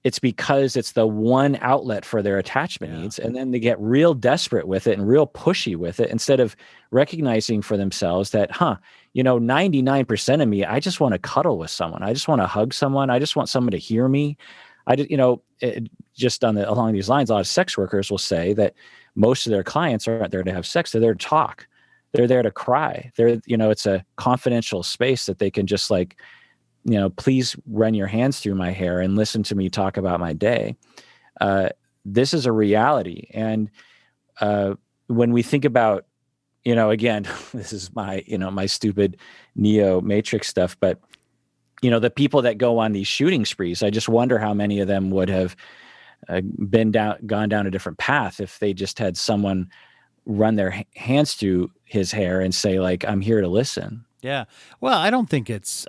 it's because it's the one outlet for their attachment needs. And then they get real desperate with it and real pushy with it, instead of recognizing for themselves that, 99% of me, I just want to cuddle with someone. I just want to hug someone. I just want someone to hear me. Just along these lines, a lot of sex workers will say that most of their clients aren't there to have sex. They're there to talk. They're there to cry. It's a confidential space that they can just please run your hands through my hair and listen to me talk about my day. This is a reality. And when we think about, again, this is my, my stupid Neo Matrix stuff, but, the people that go on these shooting sprees, I just wonder how many of them would have gone down a different path if they just had someone run their hands through his hair and say, I'm here to listen. Yeah. Well, I don't think it's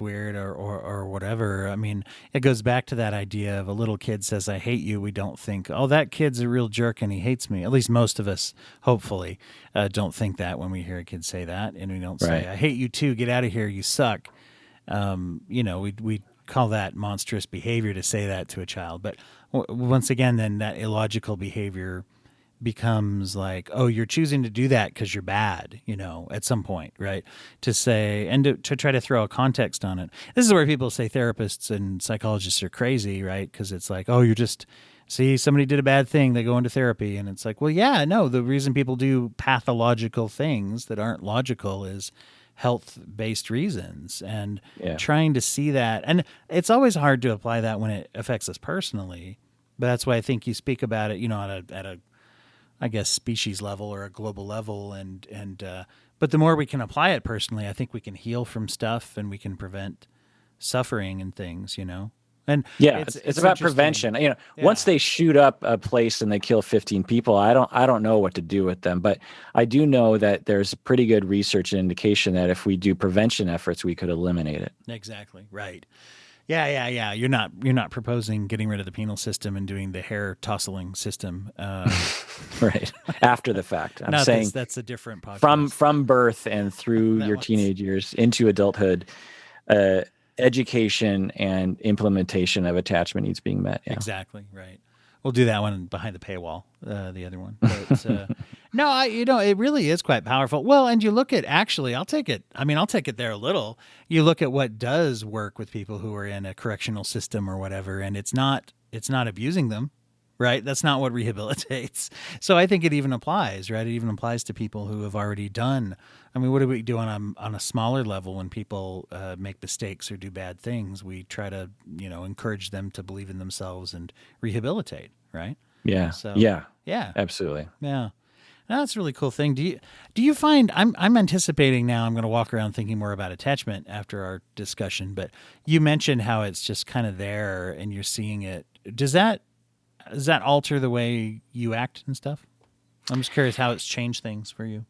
weird or whatever. I mean, it goes back to that idea of a little kid says, I hate you. We don't think, oh, that kid's a real jerk and he hates me. At least most of us, hopefully, don't think that when we hear a kid say that. And we don't say, I hate you too. Get out of here. You suck. We call that monstrous behavior to say that to a child. But once again, then that illogical behavior becomes like, oh, you're choosing to do that because you're bad, at some point, right? To say, and to try to throw a context on it. This is where people say therapists and psychologists are crazy, right? Because it's like, oh, you just see somebody did a bad thing, they go into therapy. And it's like, well, yeah, no, the reason people do pathological things that aren't logical is health-based reasons, and trying to see that. And it's always hard to apply that when it affects us personally. But that's why I think you speak about it, at a I guess, species level or a global level. But the more we can apply it personally, I think we can heal from stuff and we can prevent suffering and things, And it's about prevention. Once they shoot up a place and they kill 15 people, I don't know what to do with them. But I do know that there's pretty good research and indication that if we do prevention efforts, we could eliminate it. Exactly. Right. Yeah. You're not proposing getting rid of the penal system and doing the hair tousling system, right? After the fact, I'm saying that's a different podcast. From birth and through your teenage years into adulthood, education and implementation of attachment needs being met. Yeah. Exactly right. We'll do that one behind the paywall. The other one, but, no, it really is quite powerful. Well, and you look at I'll take it there a little. You look at what does work with people who are in a correctional system or whatever, and it's not abusing them, right? That's not what rehabilitates. So I think it even applies, right? It even applies to people who have already done. I mean, what do we do on a smaller level when people make mistakes or do bad things? We try to, encourage them to believe in themselves and rehabilitate, right? Yeah. So, yeah, absolutely. Yeah. That's a really cool thing. Do you find I'm anticipating now, I'm going to walk around thinking more about attachment after our discussion, but you mentioned how it's just kind of there and you're seeing it. Does that alter the way you act and stuff? I'm just curious how it's changed things for you.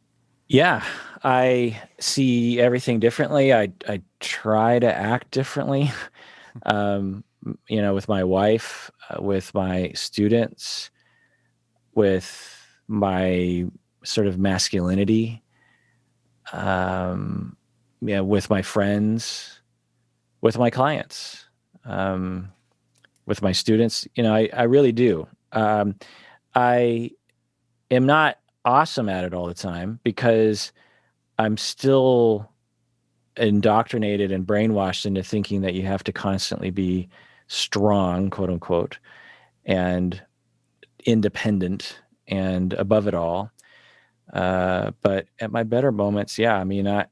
Yeah, I see everything differently. I try to act differently, with my wife, with my students, with my sort of masculinity, with my friends, with my clients, with my students. I really do. I am not awesome at it all the time because I'm still indoctrinated and brainwashed into thinking that you have to constantly be strong, quote unquote, and independent and above it all. But at my better moments, I'll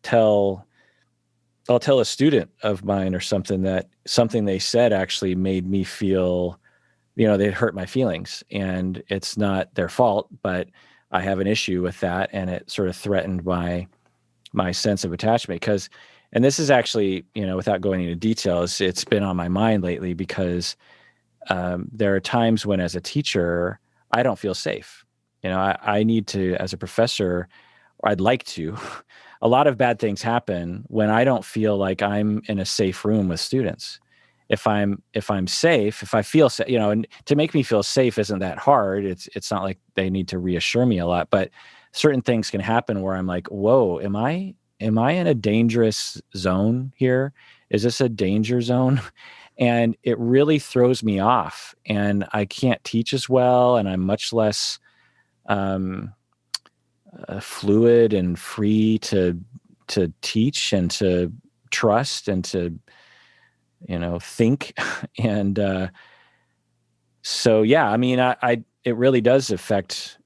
tell a student of mine or something they said actually made me feel, they hurt my feelings, and it's not their fault, but I have an issue with that. And it sort of threatened my sense of attachment, because And this is actually, without going into details, it's been on my mind lately because there are times when, as a teacher, I don't feel safe. I need to, as a professor, or I'd like to. A lot of bad things happen when I don't feel like I'm in a safe room with students. If I'm safe, if I feel safe, and to make me feel safe isn't that hard. It's not like they need to reassure me a lot, but certain things can happen where I'm like, whoa, am I in a dangerous zone here? Is this a danger zone? And it really throws me off, and I can't teach as well, and I'm much less um, fluid and free to teach and to trust and to think. And so yeah, I mean, I it really does affect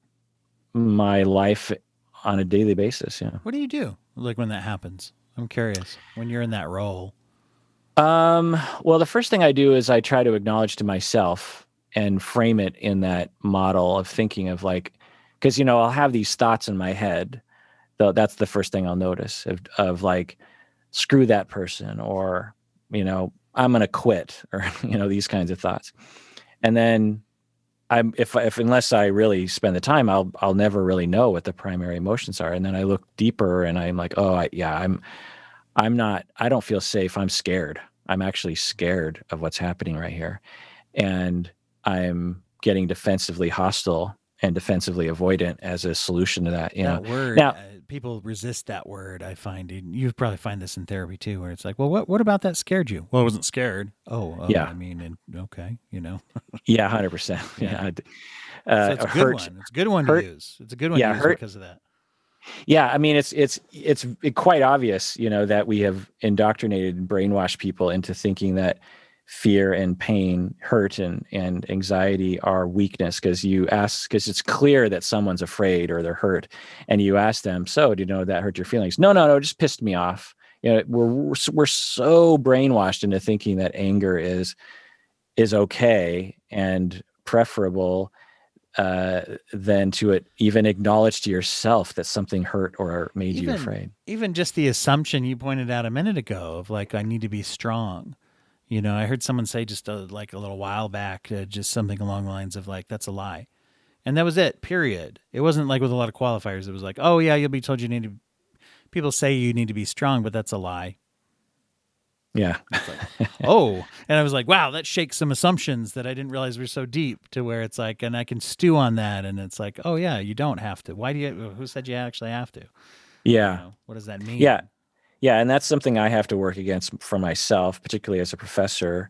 my life on a daily basis. Yeah. What do you do like when that happens? I'm curious. When you're in that role. Well, the first thing I do is I try to acknowledge to myself and frame it in that model of thinking of like, because I'll have these thoughts in my head. Though that's the first thing I'll notice of like, screw that person, or I'm gonna quit, or these kinds of thoughts. And then if unless I really spend the time, I'll never really know what the primary emotions are. And then I look deeper, and I'm like, oh, I'm not, I don't feel safe. I'm scared. I'm actually scared of what's happening right here. And I'm getting defensively hostile and defensively avoidant as a solution to that. That word, Now, people resist that word. I find you probably find this in therapy too, where it's like, well, what about that scared you? Well, I wasn't scared. Oh, yeah, I mean, okay, yeah, 100%. yeah. Yeah. So it's a good Hurt, one. It's a good one to hurt, use. It's a good one to yeah, use hurt. because of that. Yeah, I mean, it's quite obvious, that we have indoctrinated and brainwashed people into thinking that fear and pain, hurt and anxiety are weakness, because it's clear that someone's afraid or they're hurt, and you ask them, so do you know that hurt your feelings? No, it just pissed me off. We're so brainwashed into thinking that anger is okay and preferable, than to even acknowledge to yourself that something hurt or made you Even afraid. even just the assumption you pointed out a minute ago of like I need to be strong. I heard someone say just like a little while back, just something along the lines of like that's a lie, and that was it. Period. It wasn't like with a lot of qualifiers. It was like, oh yeah, you'll be told you need to. People say you need to be strong, but that's a lie. Yeah. It's like, oh, and I was like, wow, that shakes some assumptions that I didn't realize were so deep to where it's like, and I can stew on that, and it's like, oh yeah, you don't have to. Why do you? Who said you actually have to? Yeah. What does that mean? Yeah. Yeah. And that's something I have to work against for myself, particularly as a professor,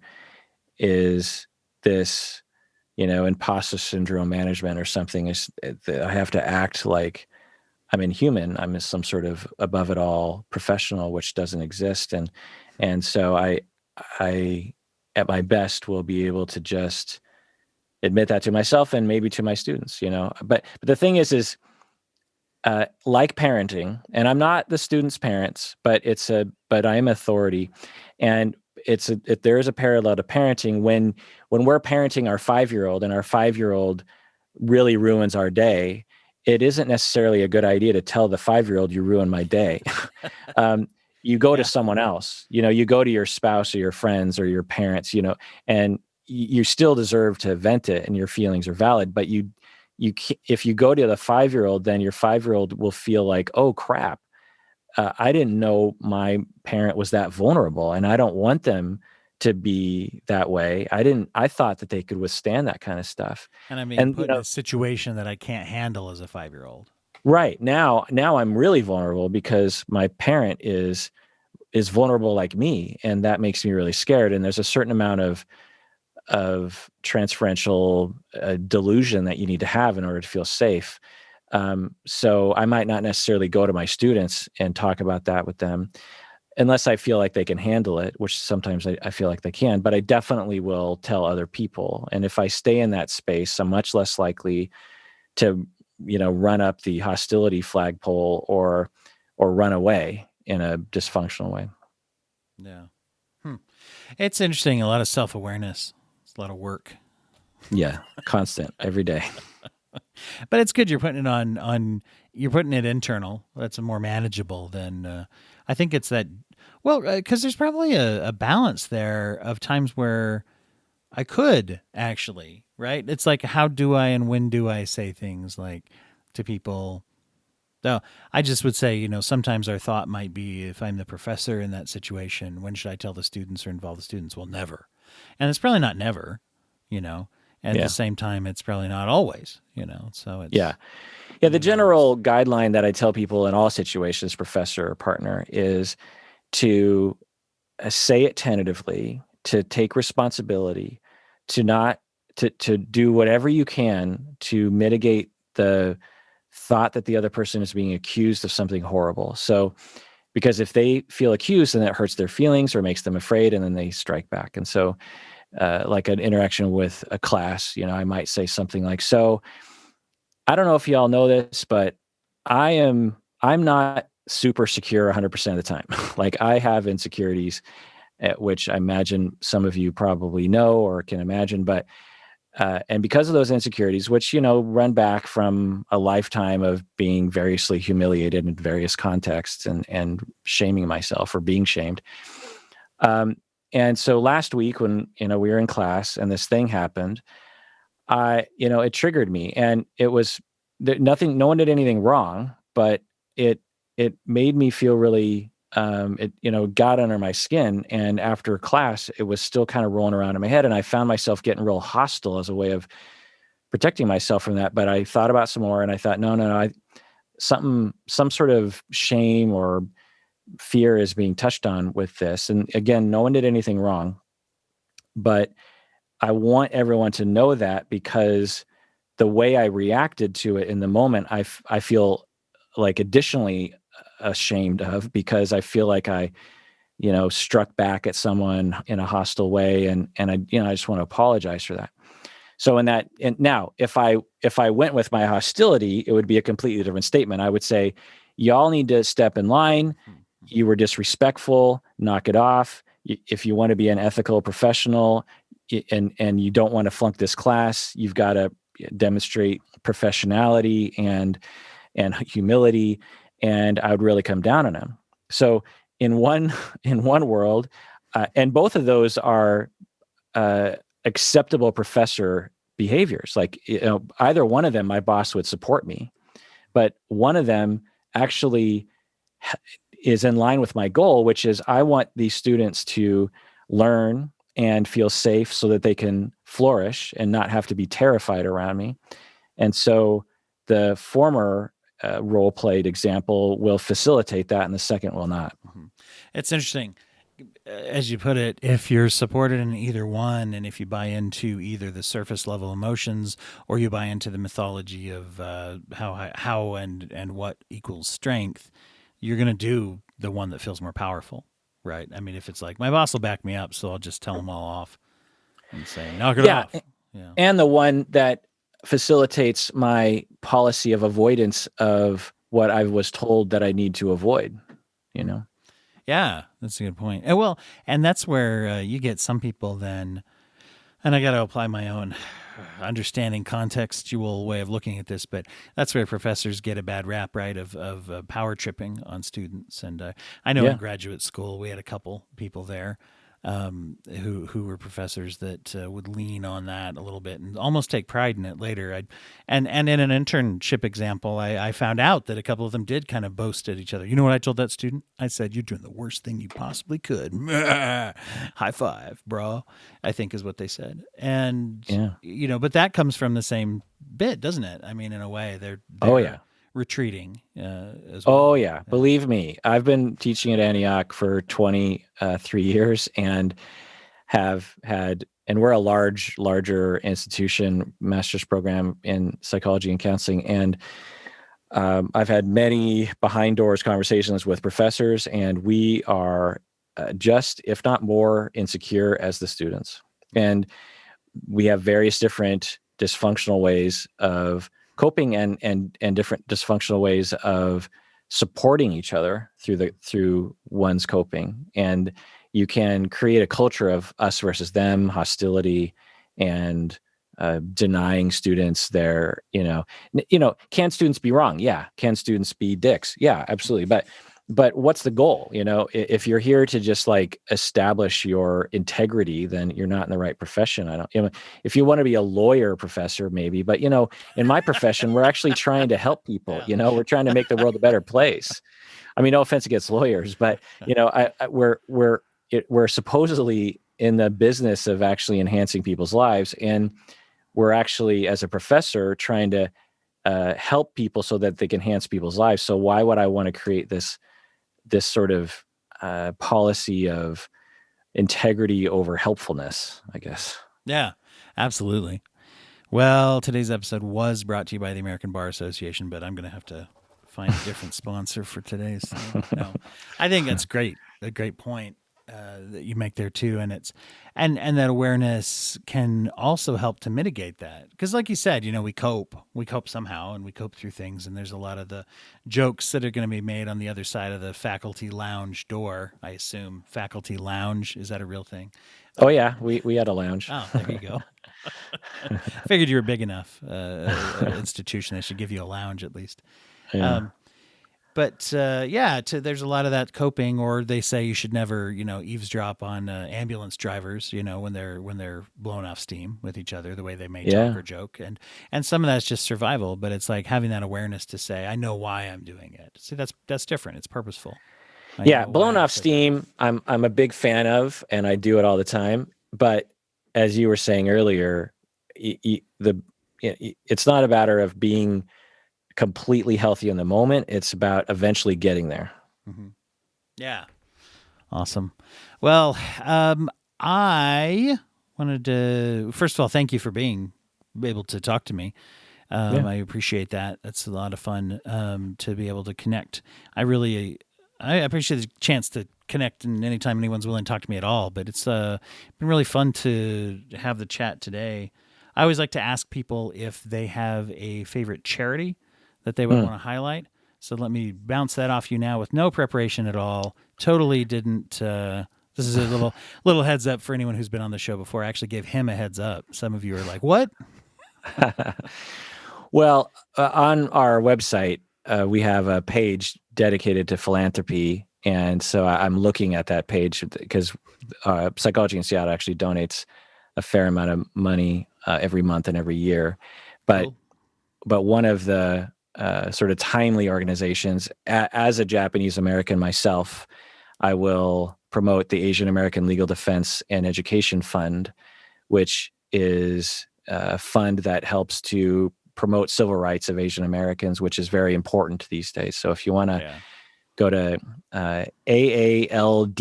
is this, imposter syndrome management or something. Is that I have to act like I'm inhuman. I'm some sort of above it all professional, which doesn't exist. And so I at my best will be able to just admit that to myself and maybe to my students, but the thing is like parenting, and I'm not the students' parents, but I am authority, and there is a parallel to parenting when we're parenting our 5-year-old, and our 5-year-old really ruins our day. It isn't necessarily a good idea to tell the 5-year-old you ruined my day. You go to Yeah. someone else, you go to your spouse or your friends or your parents, and you still deserve to vent it, and your feelings are valid, but if you go to the 5-year-old, then your 5-year-old will feel like, oh crap, I didn't know my parent was that vulnerable, and I don't want them to be that way. I thought that they could withstand that kind of stuff. And I'm being And put in a situation that I can't handle as a 5-year-old. right now I'm really vulnerable because my parent is vulnerable like me, and that makes me really scared. And there's a certain amount of transferential delusion that you need to have in order to feel safe. So I might not necessarily go to my students and talk about that with them unless I feel like they can handle it, which sometimes I feel like they can, but I definitely will tell other people. And if I stay in that space, I'm much less likely to, run up the hostility flagpole or run away in a dysfunctional way. Yeah. It's interesting. A lot of self-awareness. It's a lot of work. Yeah. Constant every day. But it's good you're putting it on you're putting it internal. That's more manageable than I think it's that. Well, because there's probably a balance there of times where I could actually, right? It's like, how do I and when do I say things like to people? No, I just would say, sometimes our thought might be, if I'm the professor in that situation, when should I tell the students or involve the students? Well, never. And it's probably not never, you know. And at the Yeah. same time, it's probably not always, So it's, Yeah. Yeah. The general guideline that I tell people in all situations, professor or partner, is to say it tentatively, to take responsibility, to not to do whatever you can to mitigate the thought that the other person is being accused of something horrible. So, because if they feel accused, then it hurts their feelings or makes them afraid, and then they strike back. And so, like an interaction with a class, I might say something like, "So, I don't know if y'all know this, but I'm not super secure 100% of the time. Like, I have insecurities, which I imagine some of you probably know or can imagine, but and because of those insecurities, which run back from a lifetime of being variously humiliated in various contexts and shaming myself or being shamed. And so last week when we were in class and this thing happened, it triggered me, and it was nothing. No one did anything wrong, but it made me feel really. It got under my skin, and after class, it was still kind of rolling around in my head, and I found myself getting real hostile as a way of protecting myself from that. But I thought about some more, and I thought, no, some sort of shame or fear is being touched on with this. And again, no one did anything wrong, but I want everyone to know that, because the way I reacted to it in the moment, I feel like additionally ashamed of, because I feel like I, struck back at someone in a hostile way. And I just want to apologize for that. So and now if I went with my hostility, it would be a completely different statement. I would say, y'all need to step in line. You were disrespectful, knock it off. If you want to be an ethical professional and you don't want to flunk this class, you've got to demonstrate professionality and humility. And I would really come down on him. So in one world, and both of those are acceptable professor behaviors. Like, either one of them, my boss would support me, but one of them actually is in line with my goal, which is I want these students to learn and feel safe so that they can flourish and not have to be terrified around me. And so the former role played example will facilitate that, and the second will not. It's interesting. As you put it, if you're supported in either one, and if you buy into either the surface level emotions or you buy into the mythology of how and what equals strength, you're going to do the one that feels more powerful, right? I mean, if it's like, my boss will back me up, so I'll just tell them all off and say, knock it off. Yeah. And the one that facilitates my policy of avoidance of what I was told that I need to avoid, Yeah, that's a good point. And that's where you get some people then, and I got to apply my own understanding contextual way of looking at this, but that's where professors get a bad rap, right, of power tripping on students. And I know in graduate school we had a couple people there who were professors that would lean on that a little bit and almost take pride in it later. And in an internship example, I found out that a couple of them did kind of boast at each other. You know what I told that student? I said, "You're doing the worst thing you possibly could." High five, bro, I think is what they said. And, but that comes from the same bit, doesn't it? I mean, in a way, they're retreating as well. Oh, yeah. Believe me, I've been teaching at Antioch for 23 years and and we're a larger institution, master's program in psychology and counseling. And I've had many behind doors conversations with professors, and we are just, if not more, insecure as the students. And we have various different dysfunctional ways of coping and different dysfunctional ways of supporting each other through one's coping. And you can create a culture of us versus them, hostility, and denying students their, can students be wrong? Yeah. Can students be dicks? Yeah, absolutely. But what's the goal? If you're here to just like establish your integrity, then you're not in the right profession. If you want to be a lawyer professor, maybe, but in my profession, we're actually trying to help people. Yeah. We're trying to make the world a better place. I mean, no offense against lawyers, but we're supposedly in the business of actually enhancing people's lives, and we're actually, as a professor, trying to help people so that they can enhance people's lives. So why would I want to create this sort of policy of integrity over helpfulness, I guess? Yeah, absolutely. Well, today's episode was brought to you by the American Bar Association, but I'm going to have to find a different sponsor for today's. No, I think that's great. A great point that you make there too, and and that awareness can also help to mitigate that, because, like you said, we cope somehow, and we cope through things. And there's a lot of the jokes that are going to be made on the other side of the faculty lounge door. I assume faculty lounge, is that a real thing? Oh yeah, we had a lounge. Oh, there you go. Figured you were big enough institution that should give you a lounge at least. Yeah. There's a lot of that coping, or they say you should never, eavesdrop on ambulance drivers, when they're blowing off steam with each other, the way they may talk or joke, and some of that's just survival. But it's like having that awareness to say, I know why I'm doing it. See, that's different. It's purposeful. Blowing off steam, I'm a big fan of, and I do it all the time. But as you were saying earlier, it's not a matter of being completely healthy in the moment. It's about eventually getting there. Mm-hmm. Yeah. Awesome. Well, I wanted to, first of all, thank you for being able to talk to me. I appreciate that. That's a lot of fun to be able to connect. I appreciate the chance to connect, and anytime anyone's willing to talk to me at all. But it's been really fun to have the chat today. I always like to ask people if they have a favorite charity that they would want to highlight. So let me bounce that off you now with no preparation at all. Totally didn't. This is a little heads up for anyone who's been on the show before. I actually gave him a heads up. Some of you are like, what? Well, on our website, we have a page dedicated to philanthropy. And so I'm looking at that page because Psychology in Seattle actually donates a fair amount of money every month and every year. But one of the sort of timely organizations, as a Japanese American myself, I will promote the Asian American Legal Defense and Education Fund, which is a fund that helps to promote civil rights of Asian Americans, which is very important these days. So if you want to go to aaldef.org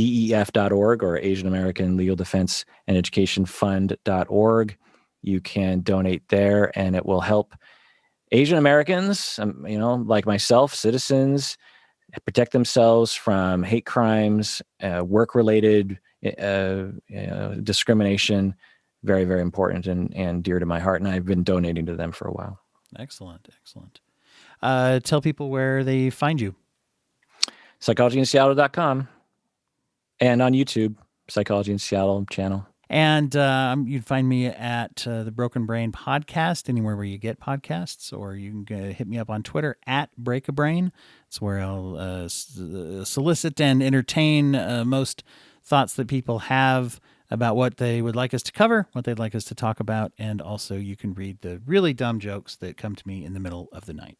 or Asian American Legal Defense and Education Fund.org, you can donate there, and it will help Asian Americans, like myself, citizens, protect themselves from hate crimes, work-related discrimination. Very, very important and dear to my heart. And I've been donating to them for a while. Excellent. Tell people where they find you. PsychologyInSeattle.com, and on YouTube, Psychology in Seattle channel. And you'd find me at the Broken Brain Podcast, anywhere where you get podcasts, or you can hit me up on Twitter at Break-A-Brain. It's where I'll solicit and entertain most thoughts that people have about what they would like us to cover, what they'd like us to talk about, and also you can read the really dumb jokes that come to me in the middle of the night.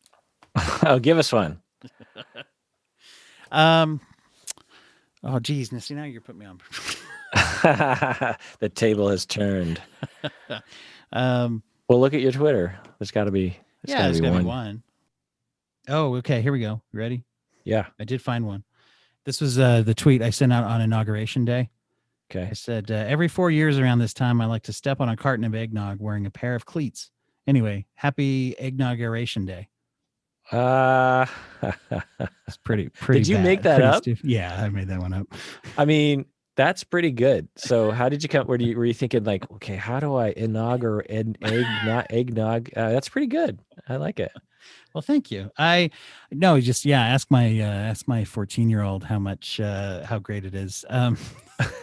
Oh, give us one. Oh, geez, now you're putting me on. The table has turned. Well, look at your Twitter. There's got to be. There's got to be one. Oh, okay. Here we go. You ready? Yeah. I did find one. This was the tweet I sent out on Inauguration Day. Okay. I said, every 4 years around this time, I like to step on a carton of eggnog wearing a pair of cleats. Anyway, happy Inauguration Day. It's pretty. Did you bad. make that up? Yeah, I made that one up. I mean, That's pretty good. So how did you come? Were you thinking like, okay, how do I eggnog or not eggnog? That's pretty good. I like it. Well, thank you. Ask my 14-year-old how great it is.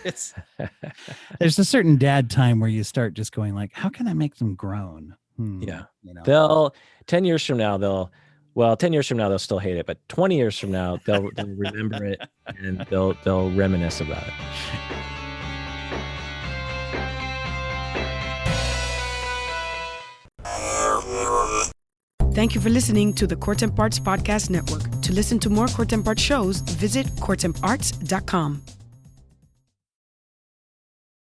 It's there's a certain dad time where you start just going like, how can I make them grown? Yeah. You know, They'll 10 years from now, they'll still hate it, but 20 years from now, they'll remember it and they'll reminisce about it. Thank you for listening to the Court Arts Podcast Network. To listen to more Court Arts shows, visit courtemparts.com.